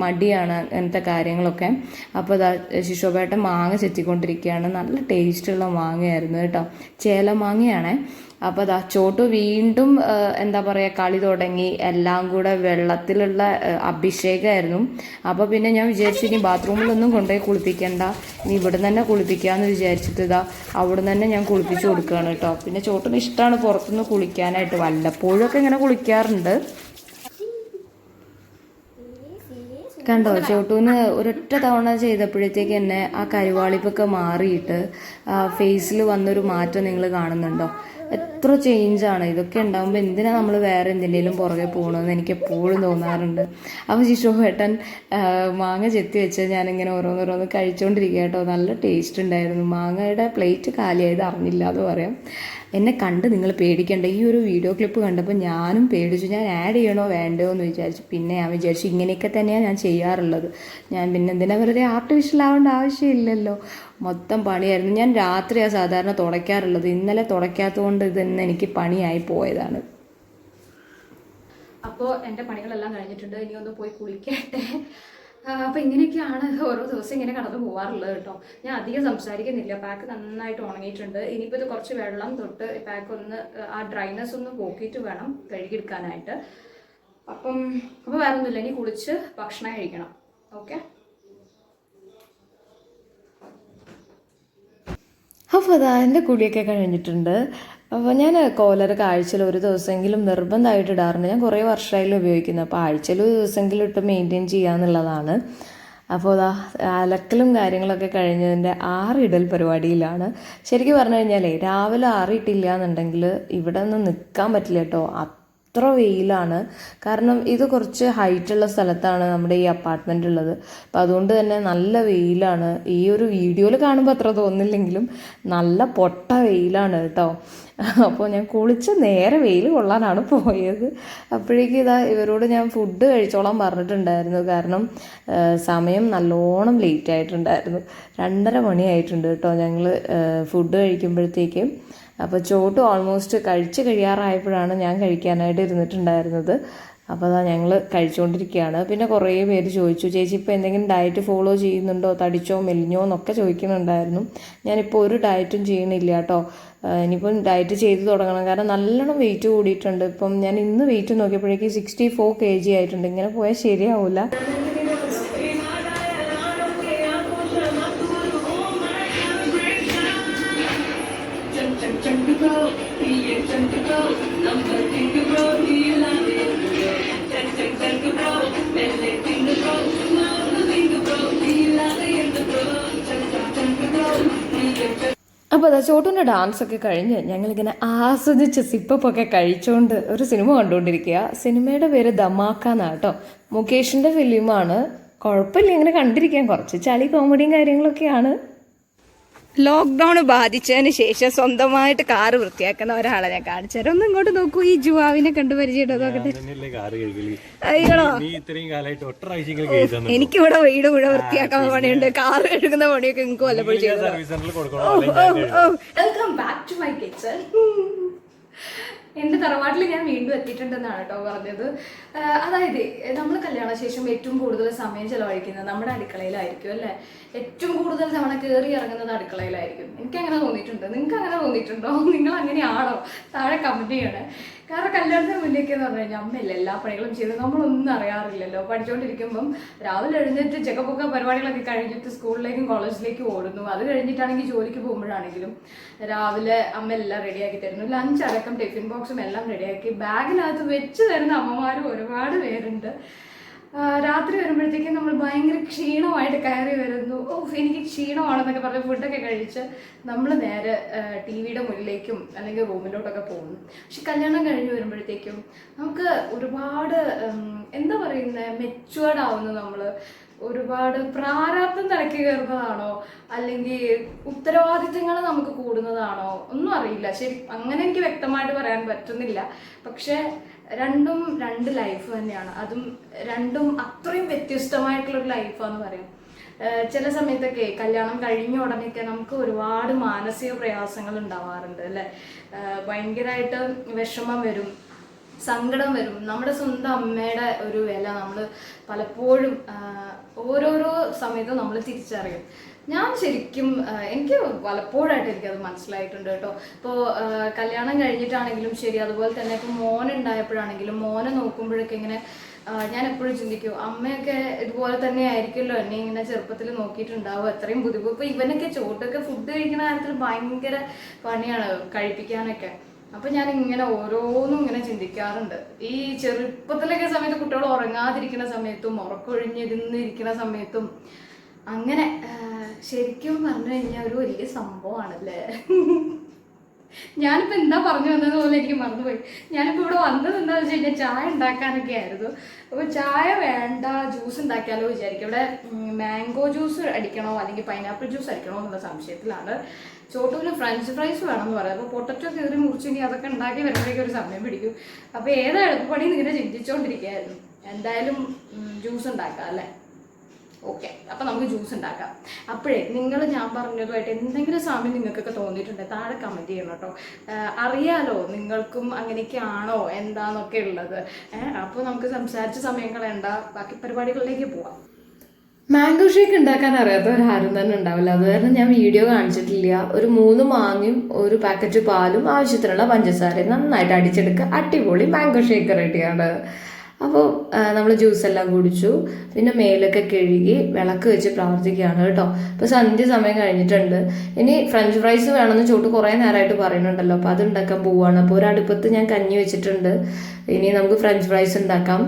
മടിയാണ് അങ്ങനത്തെ കാര്യങ്ങളൊക്കെ. അപ്പോൾ ഇതാ ശിശോബേട്ടൻ മാങ്ങ ചെത്തിക്കൊണ്ടിരിക്കുകയാണ്. നല്ല ടേസ്റ്റുള്ള മാങ്ങയായിരുന്നു കേട്ടോ, ചേല മാങ്ങയാണേ. അപ്പോൾ അതാ ചോട്ടു വീണ്ടും എന്താ പറയുക കളി തുടങ്ങി. എല്ലാം കൂടെ വെള്ളത്തിലുള്ള അഭിഷേകമായിരുന്നു. അപ്പോൾ പിന്നെ ഞാൻ വിചാരിച്ചു ഇനി ബാത്റൂമിലൊന്നും കൊണ്ടുപോയി കുളിപ്പിക്കണ്ട, ഇനി ഇവിടെ തന്നെ കുളിപ്പിക്കാമെന്ന് വിചാരിച്ചിട്ട് ഇതാ അവിടെ തന്നെ ഞാൻ കുളിപ്പിച്ച് കൊടുക്കുകയാണ് കേട്ടോ. പിന്നെ ചോട്ടിന് ഇഷ്ടമാണ് പുറത്തുനിന്ന് കുളിക്കാനായിട്ട്, വല്ലപ്പോഴും ഒക്കെ ഇങ്ങനെ കുളിക്കാറുണ്ട്. കണ്ടോ ചോട്ടൂന് ഒരൊറ്റ തവണ ചെയ്തപ്പോഴത്തേക്ക് തന്നെ ആ കരുവാളിപ്പൊക്കെ മാറിയിട്ട് ഫേസിൽ വന്നൊരു മാറ്റം നിങ്ങൾ കാണുന്നുണ്ടോ? എത്ര ചേഞ്ചാണ്. ഇതൊക്കെ ഉണ്ടാകുമ്പോൾ എന്തിനാ നമ്മൾ വേറെ എന്തിൻ്റെലും പുറകെ പോകണമെന്ന് എനിക്ക് എപ്പോഴും തോന്നാറുണ്ട്. അപ്പോൾ ശിശുവേട്ടൻ മാങ്ങ ചെത്തി വെച്ച് ഞാനിങ്ങനെ ഓരോന്നോരോന്ന് കഴിച്ചുകൊണ്ടിരിക്കുക കേട്ടോ. നല്ല ടേസ്റ്റ് ഉണ്ടായിരുന്നു. മാങ്ങയുടെ പ്ലേറ്റ് കാലിയായത് അറിഞ്ഞില്ല എന്ന് പറയാം. എന്നെ കണ്ട് നിങ്ങൾ പേടിക്കേണ്ട. ഈ ഒരു വീഡിയോ ക്ലിപ്പ് കണ്ടപ്പോൾ ഞാനും പേടിച്ചു. ഞാൻ ആഡ് ചെയ്യണോ വേണ്ടയോ എന്ന് വിചാരിച്ചു. പിന്നെ ഞാൻ വിചാരിച്ചു ഇങ്ങനെയൊക്കെ തന്നെയാണ് ഞാൻ ചെയ്യാറുള്ളത്. ഞാൻ പിന്നെ എന്തിനാ വെറുതെ ആർട്ടിഫിഷ്യൽ ആവേണ്ട ആവശ്യമില്ലല്ലോ. മൊത്തം പണിയായിരുന്നു. ഞാൻ രാത്രിയാണ് സാധാരണ തുടയ്ക്കാറുള്ളത്. ഇന്നലെ തുടയ്ക്കാത്തത് കൊണ്ട് ഇതെന്ന് എനിക്ക് പണിയായി പോയതാണ്. അപ്പോൾ എൻ്റെ പണികളെല്ലാം കഴിഞ്ഞിട്ടുണ്ട്. ഇനി ഒന്ന് പോയി കുളിക്കട്ടെ. അപ്പോൾ ഇങ്ങനെയൊക്കെയാണ് ഓരോ ദിവസം ഇങ്ങനെ കടന്നു പോകാറുള്ളത് കേട്ടോ. ഞാൻ അധികം സംസാരിക്കുന്നില്ല. പാക്ക് നന്നായിട്ട് ഉണങ്ങിയിട്ടുണ്ട്. ഇനിയിപ്പോൾ ഇത് കുറച്ച് വെള്ളം തൊട്ട് പാക്ക് ഒന്ന് ആ ഡ്രൈനെസ് ഒന്ന് പോക്കിയിട്ട് വേണം കഴുകിയെടുക്കാനായിട്ട്. അപ്പോൾ വേറെ ഒന്നുമില്ല, ഇനി കുളിച്ച് ഭക്ഷണം കഴിക്കണം. ഓക്കെ. അപ്പോൾ അതാ എൻ്റെ കുളിയൊക്കെ കഴിഞ്ഞിട്ടുണ്ട്. അപ്പോൾ ഞാൻ കോലർ ആഴ്ചയിൽ ഒരു ദിവസമെങ്കിലും നിർബന്ധമായിട്ട് ഇടാറുണ്ട്. ഞാൻ കുറേ വർഷമായാലും ഉപയോഗിക്കുന്നത്. അപ്പോൾ ആഴ്ചയിൽ ഒരു ദിവസമെങ്കിലും ഇട്ട് മെയിൻറ്റെയിൻ ചെയ്യാന്നുള്ളതാണ്. അപ്പോൾ അതാ അലക്കലും കാര്യങ്ങളൊക്കെ കഴിഞ്ഞതിൻ്റെ ആറിടൽ പരിപാടിയിലാണ്. ശരിക്കും പറഞ്ഞു കഴിഞ്ഞാലേ രാവിലെ ആറിയിട്ടില്ല എന്നുണ്ടെങ്കിൽ ഇവിടെ ഒന്നും നിൽക്കാൻ പറ്റില്ല കേട്ടോ. അത്ര വെയിലാണ്. കാരണം ഇത് കുറച്ച് ഹൈറ്റുള്ള സ്ഥലത്താണ് നമ്മുടെ ഈ അപ്പാർട്ട്മെൻ്റ് ഉള്ളത്. അപ്പോൾ അതുകൊണ്ട് തന്നെ നല്ല വെയിലാണ്. ഈ ഒരു വീഡിയോയിൽ കാണുമ്പോൾ അത്ര തോന്നില്ലെങ്കിലും നല്ല പൊട്ട വെയിലാണ് കേട്ടോ. അപ്പോൾ ഞാൻ കുളിച്ച് നേരെ വെയിൽ കൊള്ളാനാണ് പോയത്. അപ്പോഴേക്കും ഇതാ ഇവരോട് ഞാൻ ഫുഡ് കഴിച്ചോളാൻ പറഞ്ഞിട്ടുണ്ടായിരുന്നു. കാരണം സമയം നല്ലോണം ലേറ്റ് ആയിട്ടുണ്ടായിരുന്നു. 2:30 മണിയായിട്ടുണ്ട് കേട്ടോ ഞങ്ങൾ ഫുഡ് കഴിക്കുമ്പോഴത്തേക്കും. അപ്പോൾ ചോട്ട് ഓൾമോസ്റ്റ് കഴിച്ച് കഴിയാറായപ്പോഴാണ് ഞാൻ കഴിക്കാനായിട്ട് ഇരുന്നിട്ടുണ്ടായിരുന്നത്. അപ്പോൾ അതാ ഞങ്ങൾ കഴിച്ചുകൊണ്ടിരിക്കുകയാണ്. പിന്നെ കുറേ പേര് ചോദിച്ചു ചേച്ചി ഇപ്പോൾ എന്തെങ്കിലും ഡയറ്റ് ഫോളോ ചെയ്യുന്നുണ്ടോ, തടിച്ചോ മെലിഞ്ഞോ എന്നൊക്കെ ചോദിക്കുന്നുണ്ടായിരുന്നു. ഞാനിപ്പോൾ ഒരു ഡയറ്റും ചെയ്യണില്ല കേട്ടോ. ഇനിയിപ്പം ഡയറ്റ് ചെയ്ത് തുടങ്ങണം. കാരണം നല്ലോണം വെയിറ്റ് കൂടിയിട്ടുണ്ട്. ഇപ്പം ഞാൻ ഇന്ന് വെയിറ്റ് നോക്കിയപ്പോഴേക്കും 64 kg ആയിട്ടുണ്ട്. ഇങ്ങനെ പോയാൽ ശരിയാവില്ല. അപ്പോൾ അതാ ചോട്ടൂൻ്റെ ഡാൻസൊക്കെ കഴിഞ്ഞ് ഞങ്ങളിങ്ങനെ ആസ്വദിച്ച് സിപ്പൊക്കെ കഴിച്ചുകൊണ്ട് ഒരു സിനിമ കണ്ടുകൊണ്ടിരിക്കുക. സിനിമയുടെ പേര് ധമാക്ക എന്നാണ് കേട്ടോ. മുകേഷിൻ്റെ ഫിലിമാണ്. കുഴപ്പമില്ല, ഇങ്ങനെ കണ്ടിരിക്കാൻ. കുറച്ച് ചളി കോമഡിയും കാര്യങ്ങളൊക്കെയാണ്. ലോക്ക്ഡൗൺ ബാധിച്ചതിന് ശേഷം സ്വന്തമായിട്ട് കാറ് വൃത്തിയാക്കുന്ന ഒരാളെ ഞാൻ കാണിച്ചു തരാം. ഒന്ന് ഇങ്ങോട്ട് നോക്കൂ. ഈ ജുവാവിനെ കണ്ടു പരിചയം നോക്കട്ടെ. എനിക്കിവിടെ വീട് മുഴുവൻ വൃത്തിയാക്കാൻ പണിയുണ്ട്. കാറ് കഴുകുന്ന പണിയൊക്കെ നിങ്ങൾക്ക് വല്ലപ്പോഴും ചെയ്തു. Welcome back to my kitchen. എൻ്റെ തറവാട്ടിൽ ഞാൻ വീണ്ടും എത്തിയിട്ടുണ്ടെന്നാണ് കേട്ടോ പറഞ്ഞത്. അതായത് നമ്മൾ കല്യാണശേഷം ഏറ്റവും കൂടുതൽ സമയം ചിലവഴിക്കുന്നത് നമ്മുടെ അടുക്കളയിലായിരിക്കും അല്ലേ. ഏറ്റവും കൂടുതൽ തവണ കയറി ഇറങ്ങുന്നത് അടുക്കളയിലായിരിക്കും. എനിക്കങ്ങനെ തോന്നിയിട്ടുണ്ട്. നിങ്ങൾക്ക് അങ്ങനെ തോന്നിയിട്ടുണ്ടോ? നിങ്ങൾ അങ്ങനെയാണോ? താഴെ കമൻറ്റ് ചെയ്യണേ. കാരണം കല്യാണത്തിന് മുന്നേക്ക് എന്ന് പറഞ്ഞു കഴിഞ്ഞാൽ അമ്മയല്ലേ എല്ലാ പണികളും ചെയ്ത് നമ്മളൊന്നും അറിയാറില്ലല്ലോ. പഠിച്ചുകൊണ്ടിരിക്കുമ്പം രാവിലെ എഴുന്നേറ്റ് ചെക്കപ്പൊക്കെ പരിപാടികളൊക്കെ കഴിഞ്ഞിട്ട് സ്കൂളിലേക്കും കോളേജിലേക്കും ഓടുന്നു. അത് കഴിഞ്ഞിട്ടാണെങ്കിൽ ജോലിക്ക് പോകുമ്പോഴാണെങ്കിലും രാവിലെ അമ്മ എല്ലാം റെഡിയാക്കി തരുന്നു. ലഞ്ച് അടക്കം ടിഫിൻ ബോക്സും എല്ലാം റെഡിയാക്കി ബാഗിനകത്ത് വെച്ച് തരുന്ന അമ്മമാരും ഒരുപാട് പേരുണ്ട്. രാത്രി വരുമ്പോഴത്തേക്കും നമ്മൾ ഭയങ്കര ക്ഷീണമായിട്ട് കയറി വരുന്നു. എനിക്ക് ക്ഷീണമാണെന്നൊക്കെ പറഞ്ഞ് ഫുഡൊക്കെ കഴിച്ച് നമ്മൾ നേരെ ടി വിയുടെ മുന്നിലേക്കും അല്ലെങ്കിൽ റൂമിലോട്ടൊക്കെ പോകുന്നു. പക്ഷെ കല്യാണം കഴിഞ്ഞ് വരുമ്പോഴത്തേക്കും നമുക്ക് ഒരുപാട് എന്താ പറയുന്നത് മെച്യൂർഡ് ആവുന്നു. നമ്മൾ ഒരുപാട് പ്രാരാബ്ദം തലക്കി കയറുന്നതാണോ അല്ലെങ്കിൽ ഉത്തരവാദിത്തങ്ങൾ നമുക്ക് കൂടുന്നതാണോ ഒന്നും അറിയില്ല. ശരി, അങ്ങനെ എനിക്ക് വ്യക്തമായിട്ട് പറയാൻ പറ്റുന്നില്ല. പക്ഷെ രണ്ടും രണ്ട് ലൈഫ് തന്നെയാണ്. അതും രണ്ടും അത്രയും വ്യത്യസ്തമായിട്ടുള്ളൊരു ലൈഫാന്ന് പറയും. ചില സമയത്തൊക്കെ കല്യാണം കഴിഞ്ഞ ഉടനെയൊക്കെ നമുക്ക് ഒരുപാട് മാനസിക പ്രയാസങ്ങൾ ഉണ്ടാവാറുണ്ട് അല്ലേ. ഭയങ്കരമായിട്ട് വിഷമം വരും. സങ്കടം വരും. നമ്മുടെ സ്വന്തം അമ്മയുടെ ഒരു വില നമ്മൾ പലപ്പോഴും ഓരോരോ സമയത്തും നമ്മൾ തിരിച്ചറിയും. ഞാൻ ശരിക്കും എനിക്ക് പലപ്പോഴായിട്ട് എനിക്കത് മനസ്സിലായിട്ടുണ്ട് കേട്ടോ. ഇപ്പോൾ കല്യാണം കഴിഞ്ഞിട്ടാണെങ്കിലും ശരി, അതുപോലെ തന്നെ ഇപ്പോൾ മോനുണ്ടായപ്പോഴാണെങ്കിലും മോനെ നോക്കുമ്പോഴൊക്കെ ഇങ്ങനെ ഞാൻ എപ്പോഴും ചിന്തിക്കും, അമ്മയൊക്കെ ഇതുപോലെ തന്നെ ആയിരിക്കുമല്ലോ എന്നെ ഇങ്ങനെ ചെറുപ്പത്തിൽ നോക്കിയിട്ടുണ്ടാവും, അത്രയും ബുദ്ധിമുട്ട്. ഇപ്പോൾ ഇവനൊക്കെ ചോട്ടൊക്കെ ഫുഡ് കഴിക്കുന്ന കാര്യത്തിൽ ഭയങ്കര പണിയാണ് കഴിപ്പിക്കാനൊക്കെ. അപ്പം ഞാൻ ഇങ്ങനെ ഓരോന്നും ഇങ്ങനെ ചിന്തിക്കാറുണ്ട്. ഈ ചെറുപ്പത്തിലൊക്കെ സമയത്ത് കുട്ടികൾ ഉറങ്ങാതിരിക്കുന്ന സമയത്തും ഉറക്കൊഴിഞ്ഞിരുന്നിരിക്കുന്ന സമയത്തും അങ്ങനെ ശരിക്കും പറഞ്ഞു കഴിഞ്ഞാൽ ഒരു വലിയ സംഭവമാണല്ലേ. ഞാനിപ്പോൾ എന്താ പറഞ്ഞു വന്നത് പോലെ എനിക്ക് മറന്നുപോയി. ഞാനിപ്പോൾ ഇവിടെ വന്നത് എന്താണെന്ന് വെച്ച് കഴിഞ്ഞാൽ ചായ ഉണ്ടാക്കാനൊക്കെ ആയിരുന്നു. അപ്പോൾ ചായ വേണ്ട, ജ്യൂസ് ഉണ്ടാക്കിയാലോ വിചാരിക്കും. ഇവിടെ മാംഗോ ജ്യൂസ് അടിക്കണോ അല്ലെങ്കിൽ പൈനാപ്പിൾ ജ്യൂസ് അടിക്കണോ എന്നുള്ള സംശയത്തിലാണ്. ചോട്ടൂന് ഫ്രഞ്ച് ഫ്രൈസ് വേണമെന്ന് പറയാം. അപ്പോൾ പൊട്ടറ്റോ കയറി മുറിച്ചെങ്കിൽ അതൊക്കെ ഉണ്ടാക്കി വരുമ്പോഴേക്കും ഒരു സമയം പിടിക്കും. അപ്പോൾ ഏതാ എളുപ്പപ്പണി ഇങ്ങനെ ചിന്തിച്ചുകൊണ്ടിരിക്കുകയായിരുന്നു. എന്തായാലും ജ്യൂസ് ഉണ്ടാക്കാം അല്ലേ? ഓക്കെ, അപ്പം നമുക്ക് ജ്യൂസ് ഉണ്ടാക്കാം. അപ്പോഴേ നിങ്ങൾ ഞാൻ പറഞ്ഞതുമായിട്ട് എന്തെങ്കിലും സാമ്യം നിങ്ങൾക്കൊക്കെ തോന്നിയിട്ടുണ്ടെങ്കിൽ താഴെ കമൻറ്റ് ചെയ്യണം കേട്ടോ. അറിയാലോ നിങ്ങൾക്കും അങ്ങനെയൊക്കെ ആണോ എന്താണെന്നൊക്കെ ഉള്ളത്. അപ്പോൾ നമുക്ക് സംസാരിച്ച സമയം കളയണ്ട, ബാക്കി പരിപാടികളിലേക്ക് പോവാം. മാംഗോ ഷേക്ക് ഉണ്ടാക്കാൻ അറിയാത്തവരാരും തന്നെ ഉണ്ടാവില്ല. അത് കാരണം ഞാൻ വീഡിയോ കാണിച്ചിട്ടില്ല. ഒരു 3 മാങ്ങയും ഒരു പാക്കറ്റ് പാലും ആവശ്യത്തിനുള്ള പഞ്ചസാരയും നന്നായിട്ട് അടിച്ചെടുക്കുക. അടിപൊളി മാംഗോ ഷേക്ക് റെഡിയാണ്. അപ്പോൾ നമ്മൾ ജ്യൂസെല്ലാം കുടിച്ചു. പിന്നെ മേലൊക്കെ കഴുകി വിളക്ക് വെച്ച് പ്രാർത്ഥിക്കുകയാണ് കേട്ടോ. ഇപ്പോൾ സന്ധ്യ സമയം കഴിഞ്ഞിട്ടുണ്ട്. ഇനി ഫ്രഞ്ച് ഫ്രൈസ് വേണമെന്ന് ചോട്ട് കുറേ നേരമായിട്ട് പറയുന്നുണ്ടല്ലോ. അപ്പോൾ അത് ഉണ്ടാക്കാൻ പോവുകയാണ്. അപ്പോൾ ഒരു അടുപ്പത്ത് ഞാൻ കഞ്ഞി വെച്ചിട്ടുണ്ട്. ഇനി നമുക്ക് ഫ്രഞ്ച് ഫ്രൈസ് ഉണ്ടാക്കാം.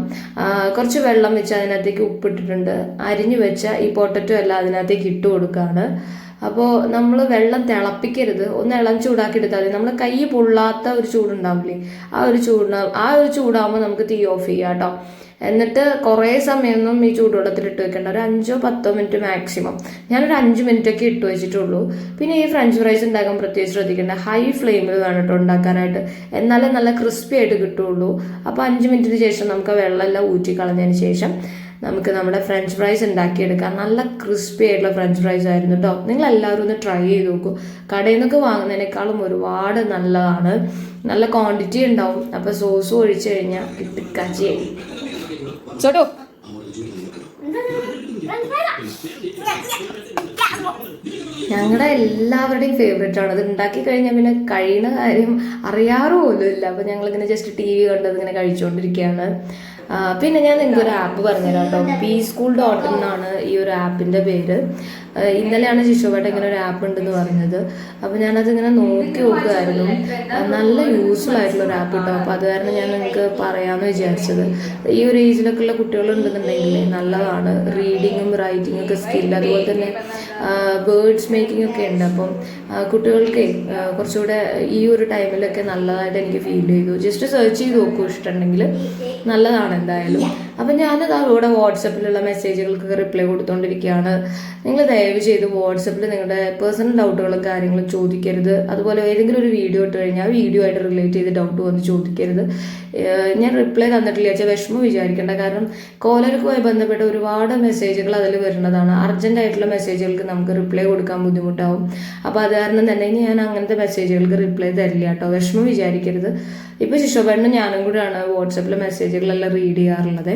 കുറച്ച് വെള്ളം വെച്ച് അതിനകത്തേക്ക് ഉപ്പിട്ടിട്ടുണ്ട്. അരിഞ്ഞു വെച്ച ഈ പൊട്ടറ്റോ എല്ലാം അതിനകത്തേക്ക് ഇട്ട് കൊടുക്കുകയാണ്. അപ്പോൾ നമ്മൾ വെള്ളം തിളപ്പിക്കരുത്, ഒന്ന് ഇളം ചൂടാക്കി എടുത്താൽ മതി. നമ്മൾ കൈ പൊള്ളാത്ത ഒരു ചൂടുണ്ടാവില്ലേ, ആ ഒരു ചൂടാകുമ്പോൾ നമുക്ക് തീ ഓഫ് ചെയ്യാം കേട്ടോ. എന്നിട്ട് കുറേ സമയമൊന്നും ഈ ചൂടുവെള്ളത്തിൽ ഇട്ട് വെക്കേണ്ട, ഒരു 5-10 മിനിറ്റ് മാക്സിമം. ഞാനൊരു 5 മിനിറ്റൊക്കെ ഇട്ട് വെച്ചിട്ടുള്ളൂ. പിന്നെ ഈ ഫ്രഞ്ച് ഫ്രൈസ് ഉണ്ടാക്കാൻ പ്രത്യേകിച്ച് ശ്രദ്ധിക്കേണ്ട, ഹൈ ഫ്ലെയിമിൽ വേണം കേട്ടോ ഉണ്ടാക്കാനായിട്ട്, എന്നാലേ നല്ല ക്രിസ്പി ആയിട്ട് കിട്ടുള്ളൂ. അപ്പോൾ 5 മിനിറ്റിന് ശേഷം നമുക്ക് ആ വെള്ളമെല്ലാം ഊറ്റി കളഞ്ഞതിന് ശേഷം നമുക്ക് നമ്മുടെ ഫ്രഞ്ച് ഫ്രൈസ് ഉണ്ടാക്കിയെടുക്കാം. നല്ല ക്രിസ്പി ആയിട്ടുള്ള ഫ്രഞ്ച് ഫ്രൈസ് ആയിരുന്നു കേട്ടോ. നിങ്ങളെല്ലാവരും ഒന്ന് ട്രൈ ചെയ്ത് നോക്കൂ. കടയിൽ നിന്നൊക്കെ വാങ്ങുന്നതിനേക്കാളും ഒരുപാട് നല്ലതാണ്, നല്ല ക്വാണ്ടിറ്റി ഉണ്ടാവും. അപ്പോൾ സോസ് ഒഴിച്ച് കഴിഞ്ഞാൽ കിട്ടിക്കാച്ചിയായി. ചോട്ടോ ഞങ്ങളുടെ എല്ലാവരുടെയും ഫേവറേറ്റ് ആണ്. അത് ഉണ്ടാക്കി കഴിഞ്ഞാൽ പിന്നെ കഴിയുന്ന കാര്യം അറിയാറ് പോലും ഇല്ല. അപ്പോൾ ഞങ്ങളിങ്ങനെ ജസ്റ്റ് TV കണ്ടത് ഇങ്ങനെ കഴിച്ചുകൊണ്ടിരിക്കുകയാണ്. പിന്നെ ഞാൻ നിങ്ങൾക്ക് ഒരു ആപ്പ് പറഞ്ഞുതരാം കേട്ടോ. PSchool.in എന്നാണ് ഈ ഒരു ആപ്പിൻ്റെ പേര്. ഇന്നലെയാണ് ശിശുവേട്ട ഇങ്ങനെ ഒരു ആപ്പ് ഉണ്ടെന്ന് പറഞ്ഞത്. അപ്പോൾ ഞാനതിങ്ങനെ നോക്കുമായിരുന്നു. നല്ല യൂസ്ഫുൾ ആയിട്ടുള്ള ഒരു ആപ്പ് കേട്ടോ. അപ്പോൾ അത് കാരണം ഞാൻ നിങ്ങൾക്ക് പറയാമെന്ന് വിചാരിച്ചത്. ഈ ഒരു ഏജിലൊക്കെ ഉള്ള കുട്ടികളുണ്ടെന്നുണ്ടെങ്കിൽ നല്ലതാണ്. റീഡിങ്ങും റൈറ്റിങ്ങും ഒക്കെ സ്കിൽ, അതുപോലെ തന്നെ വേർഡ്സ് മേക്കിംഗ് ഒക്കെ ഉണ്ട്. അപ്പം കുട്ടികൾക്ക് കുറച്ചുകൂടെ ഈ ഒരു ടൈമിലൊക്കെ നല്ലതായിട്ട് എനിക്ക് ഫീൽ ചെയ്തു. ജസ്റ്റ് സെർച്ച് ചെയ്ത് നോക്കൂ, ഇഷ്ടമുണ്ടെങ്കിൽ നല്ലതാണ് എന്തായാലും. അപ്പം ഞാനത് അവിടെ വാട്സപ്പിലുള്ള മെസ്സേജുകൾക്കൊക്കെ റിപ്ലൈ കൊടുത്തുകൊണ്ടിരിക്കുകയാണ്. നിങ്ങൾ ദയവ് ചെയ്ത് വാട്സപ്പിൽ നിങ്ങളുടെ പേഴ്സണൽ ഡൗട്ടുകളും കാര്യങ്ങളും ചോദിക്കരുത്. അതുപോലെ ഏതെങ്കിലും ഒരു വീഡിയോ ഇട്ട് കഴിഞ്ഞാൽ ആ വീഡിയോ ആയിട്ട് റിലേറ്റ് ചെയ്ത് ഡൗട്ട് വന്ന് ചോദിക്കരുത്. ഞാൻ റിപ്ലൈ തന്നിട്ടില്ല വെച്ചാൽ വിഷമം വിചാരിക്കേണ്ട. കാരണം കോലർക്കുമായി ബന്ധപ്പെട്ട ഒരുപാട് മെസ്സേജുകൾ അതിൽ വരുന്നതാണ്. അർജൻ്റ് ആയിട്ടുള്ള മെസ്സേജുകൾക്ക് നമുക്ക് റിപ്ലൈ കൊടുക്കാൻ ബുദ്ധിമുട്ടാവും. അപ്പോൾ അത് കാരണം തന്നെ ഇനി ഞാൻ അങ്ങനത്തെ മെസ്സേജുകൾക്ക് റിപ്ലൈ തരില്ല കേട്ടോ, വിഷമം വിചാരിക്കരുത്. ഇപ്പോൾ ശിശുവേട്ടനും ഞാനും കൂടെയാണ് വാട്സപ്പിലെ മെസ്സേജുകളെല്ലാം റീഡ് ചെയ്യാറുള്ളത്.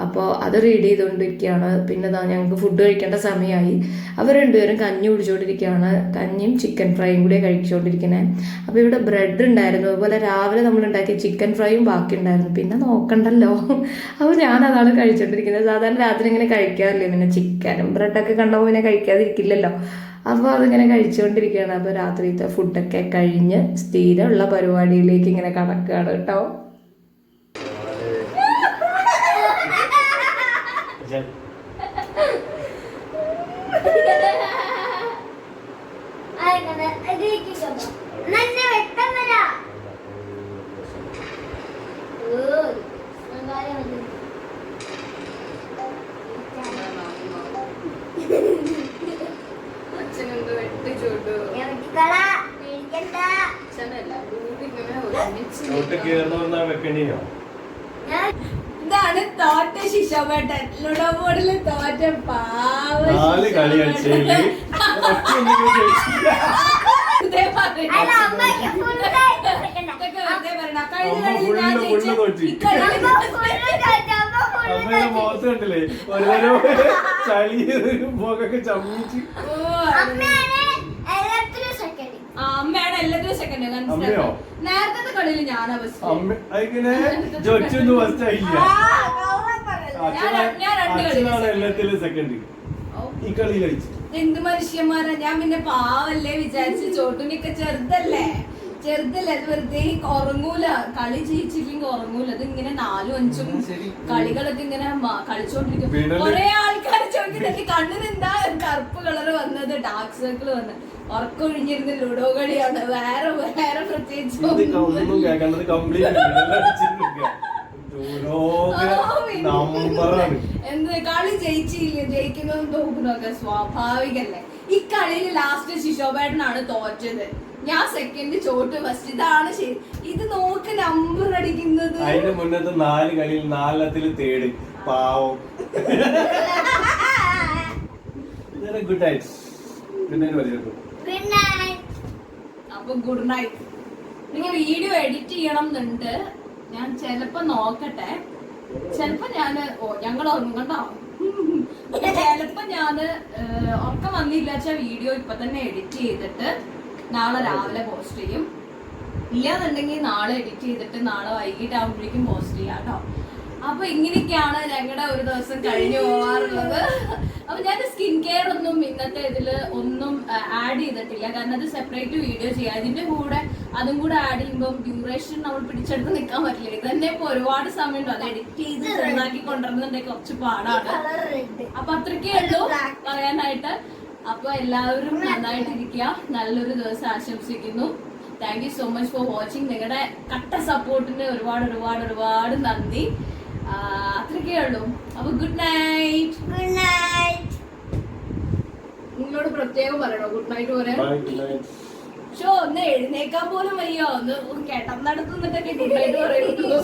അപ്പോൾ അത് റീഡ് ചെയ്തുകൊണ്ടിരിക്കുകയാണ്. പിന്നെ ഞങ്ങൾക്ക് ഫുഡ് കഴിക്കേണ്ട സമയമായി. അവർ രണ്ടുപേരും കഞ്ഞി കുടിച്ചുകൊണ്ടിരിക്കുകയാണ്. കഞ്ഞിയും ചിക്കൻ ഫ്രൈയും കൂടി കഴിച്ചുകൊണ്ടിരിക്കുന്നത്. അപ്പോൾ ഇവിടെ ബ്രെഡ് ഉണ്ടായിരുന്നു. അതുപോലെ രാവിലെ നമ്മൾ ഉണ്ടാക്കിയ ചിക്കൻ ഫ്രൈയും ബാക്കി ഉണ്ടായിരുന്നു. പിന്നെ നോക്കണ്ടല്ലോ, അപ്പോൾ ഞാനതാണ് കഴിച്ചുകൊണ്ടിരിക്കുന്നത്. സാധാരണ രാത്രി ഇങ്ങനെ കഴിക്കാറില്ല. പിന്നെ ചിക്കനും ബ്രെഡൊക്കെ കണ്ടപ്പോൾ പിന്നെ കഴിക്കാതിരിക്കില്ലല്ലോ. അപ്പോൾ അതിങ്ങനെ കഴിച്ചുകൊണ്ടിരിക്കുകയാണ്. അപ്പോൾ രാത്രിയിലത്തെ ഫുഡൊക്കെ കഴിഞ്ഞ് സ്ഥിരമുള്ള പരിപാടിയിലേക്ക് ഇങ്ങനെ കടക്കുകയാണ് കേട്ടോ. ഇതാണ് തോറ്റ ശിശുവേട്ടൻ. ലുഡോ ബോർഡില് തോറ്റ പാവം. അതൊക്കെ വെറുതെ പറയണ. അമ്മ ഫുള്ള് തോറ്റി. അമ്മയുടെ മുഖത്ത് കണ്ടില്ലേ ഓരോരോ ചളി മുഖമൊക്കെ ചമ്മിച്ച്. അമ്മയാണ് എല്ലാത്തിനും സെക്കൻഡ്. അമ്മയോ? നേരത്തെ കളിയിൽ ഞാനാ ഫസ്റ്റ്. അമ്മ ഇങ്ങനെ ജോച്ചൊന്നും ഫസ്റ്റ് ആയില്ല. അച്ഛനാണ് എല്ലാത്തിലും സെക്കൻഡ് ഈ കളി കളിച്ചു. എന്ത് മനുഷ്യന്മാരാ. ഞാൻ പിന്നെ പാവല്ലേ വിചാരിച്ച്. ചോട്ടുനിയൊക്കെ ചെറുതല്ലേ അത് വെറുതെ ഉറങ്ങൂല. കളി ജയിച്ചില്ലെങ്കിൽ ഉറങ്ങൂല. അത് ഇങ്ങനെ 4ഉം 5ഉം കളികളൊക്കെ ഇങ്ങനെ കളിച്ചോണ്ടിരിക്കും. കൊറേ ആൾക്കാർ ചോദിക്കുന്നത് കണ്ണിനെന്താ കറുപ്പ് കളർ വന്നത്, ഡാർക്ക് സർക്കിൾ വന്നത്. ഉറക്കൊഴിഞ്ഞിരുന്ന് ലുഡോ കളിയാണ്. വേറെ പ്രത്യേകിച്ച് എന്ത് കളി ജയിക്കുന്നതും തോക്കുന്നതൊക്കെ സ്വാഭാവികല്ലേ. ഈ കളിയിൽ ലാസ്റ്റ് ശിശോബേട്ടനാണ് തോറ്റത്. ഞാൻ സെക്കൻഡ്, ചോട്ട് ഫസ്റ്റ്. ഇതാണ് ശരി. ഇത് നോക്ക് നമ്പർ അടിക്കുന്നത്. അതിന്റെ മുന്നത്തെ 4 കളിയിൽ 4 തേട് പാവം. Good night. അപ്പൊ ഗുഡ് നൈറ്റ്. നിങ്ങൾ വീഡിയോ എഡിറ്റ് ചെയ്യണം എന്നുണ്ട്. ഞാൻ ചെലപ്പോ നോക്കട്ടെ. ചെലപ്പോ ഞങ്ങൾ ഉറങ്ങണ്ടോ. ചെലപ്പോ ഞാന് ഉറക്കം വന്നില്ല വെച്ചാൽ വീഡിയോ ഇപ്പൊ തന്നെ എഡിറ്റ് ചെയ്തിട്ട് നാളെ രാവിലെ പോസ്റ്റ് ചെയ്യും. ഇല്ലാന്നുണ്ടെങ്കിൽ നാളെ എഡിറ്റ് ചെയ്തിട്ട് നാളെ വൈകിട്ടാകുമ്പോഴേക്കും പോസ്റ്റ് ചെയ്യാം കേട്ടോ. അപ്പൊ ഇങ്ങനെയൊക്കെയാണ് ഞങ്ങളുടെ ഒരു ദിവസം കഴിഞ്ഞു പോവാറുള്ളത്. അപ്പൊ ഞാൻ സ്കിൻ കെയർ ഒന്നും ഇന്നത്തെ ഇതില് ഒന്നും ആഡ് ചെയ്തിട്ടില്ല. കാരണം അത് സെപ്പറേറ്റ് വീഡിയോ ചെയ്യാം. അതിന്റെ കൂടെ അതും കൂടെ ആഡ് ചെയ്യുമ്പോൾ ഡ്യൂറേഷൻ നമ്മൾ പിടിച്ചെടുത്ത് നിൽക്കാൻ പറ്റില്ല. ഇത് തന്നെ ഇപ്പൊ ഒരുപാട് സമയമുണ്ടോ അത് എഡിറ്റ് ചെയ്ത് ചെറുതാക്കി കൊണ്ടുവരുന്നുണ്ടെങ്കിൽ കുറച്ച് പാടാണ്. അപ്പൊ അത്രയ്ക്കേ ഉള്ളൂ പറയാനായിട്ട്. അപ്പൊ എല്ലാവരും നന്നായിട്ടിരിക്കുക. നല്ലൊരു ദിവസം ആശംസിക്കുന്നു. Thank you so much for watching. നിങ്ങളുടെ കട്ട സപ്പോർട്ടിന് ഒരുപാട് നന്ദി. അത്രയ്ക്കേ ഉള്ളൂ. അപ്പൊ ഗുഡ് നൈറ്റ്. നിങ്ങളോട് പ്രത്യേകം പറയണോ ഗുഡ് നൈറ്റ് പറയാൻ? ഷോ ഒന്ന് എഴുന്നേക്കാൻ പോലും വയ്യോ. ഒന്ന് കേട്ടം നടത്തുന്നിട്ടൊക്കെ ഗുഡ് നൈറ്റ് പറയുള്ളൂ.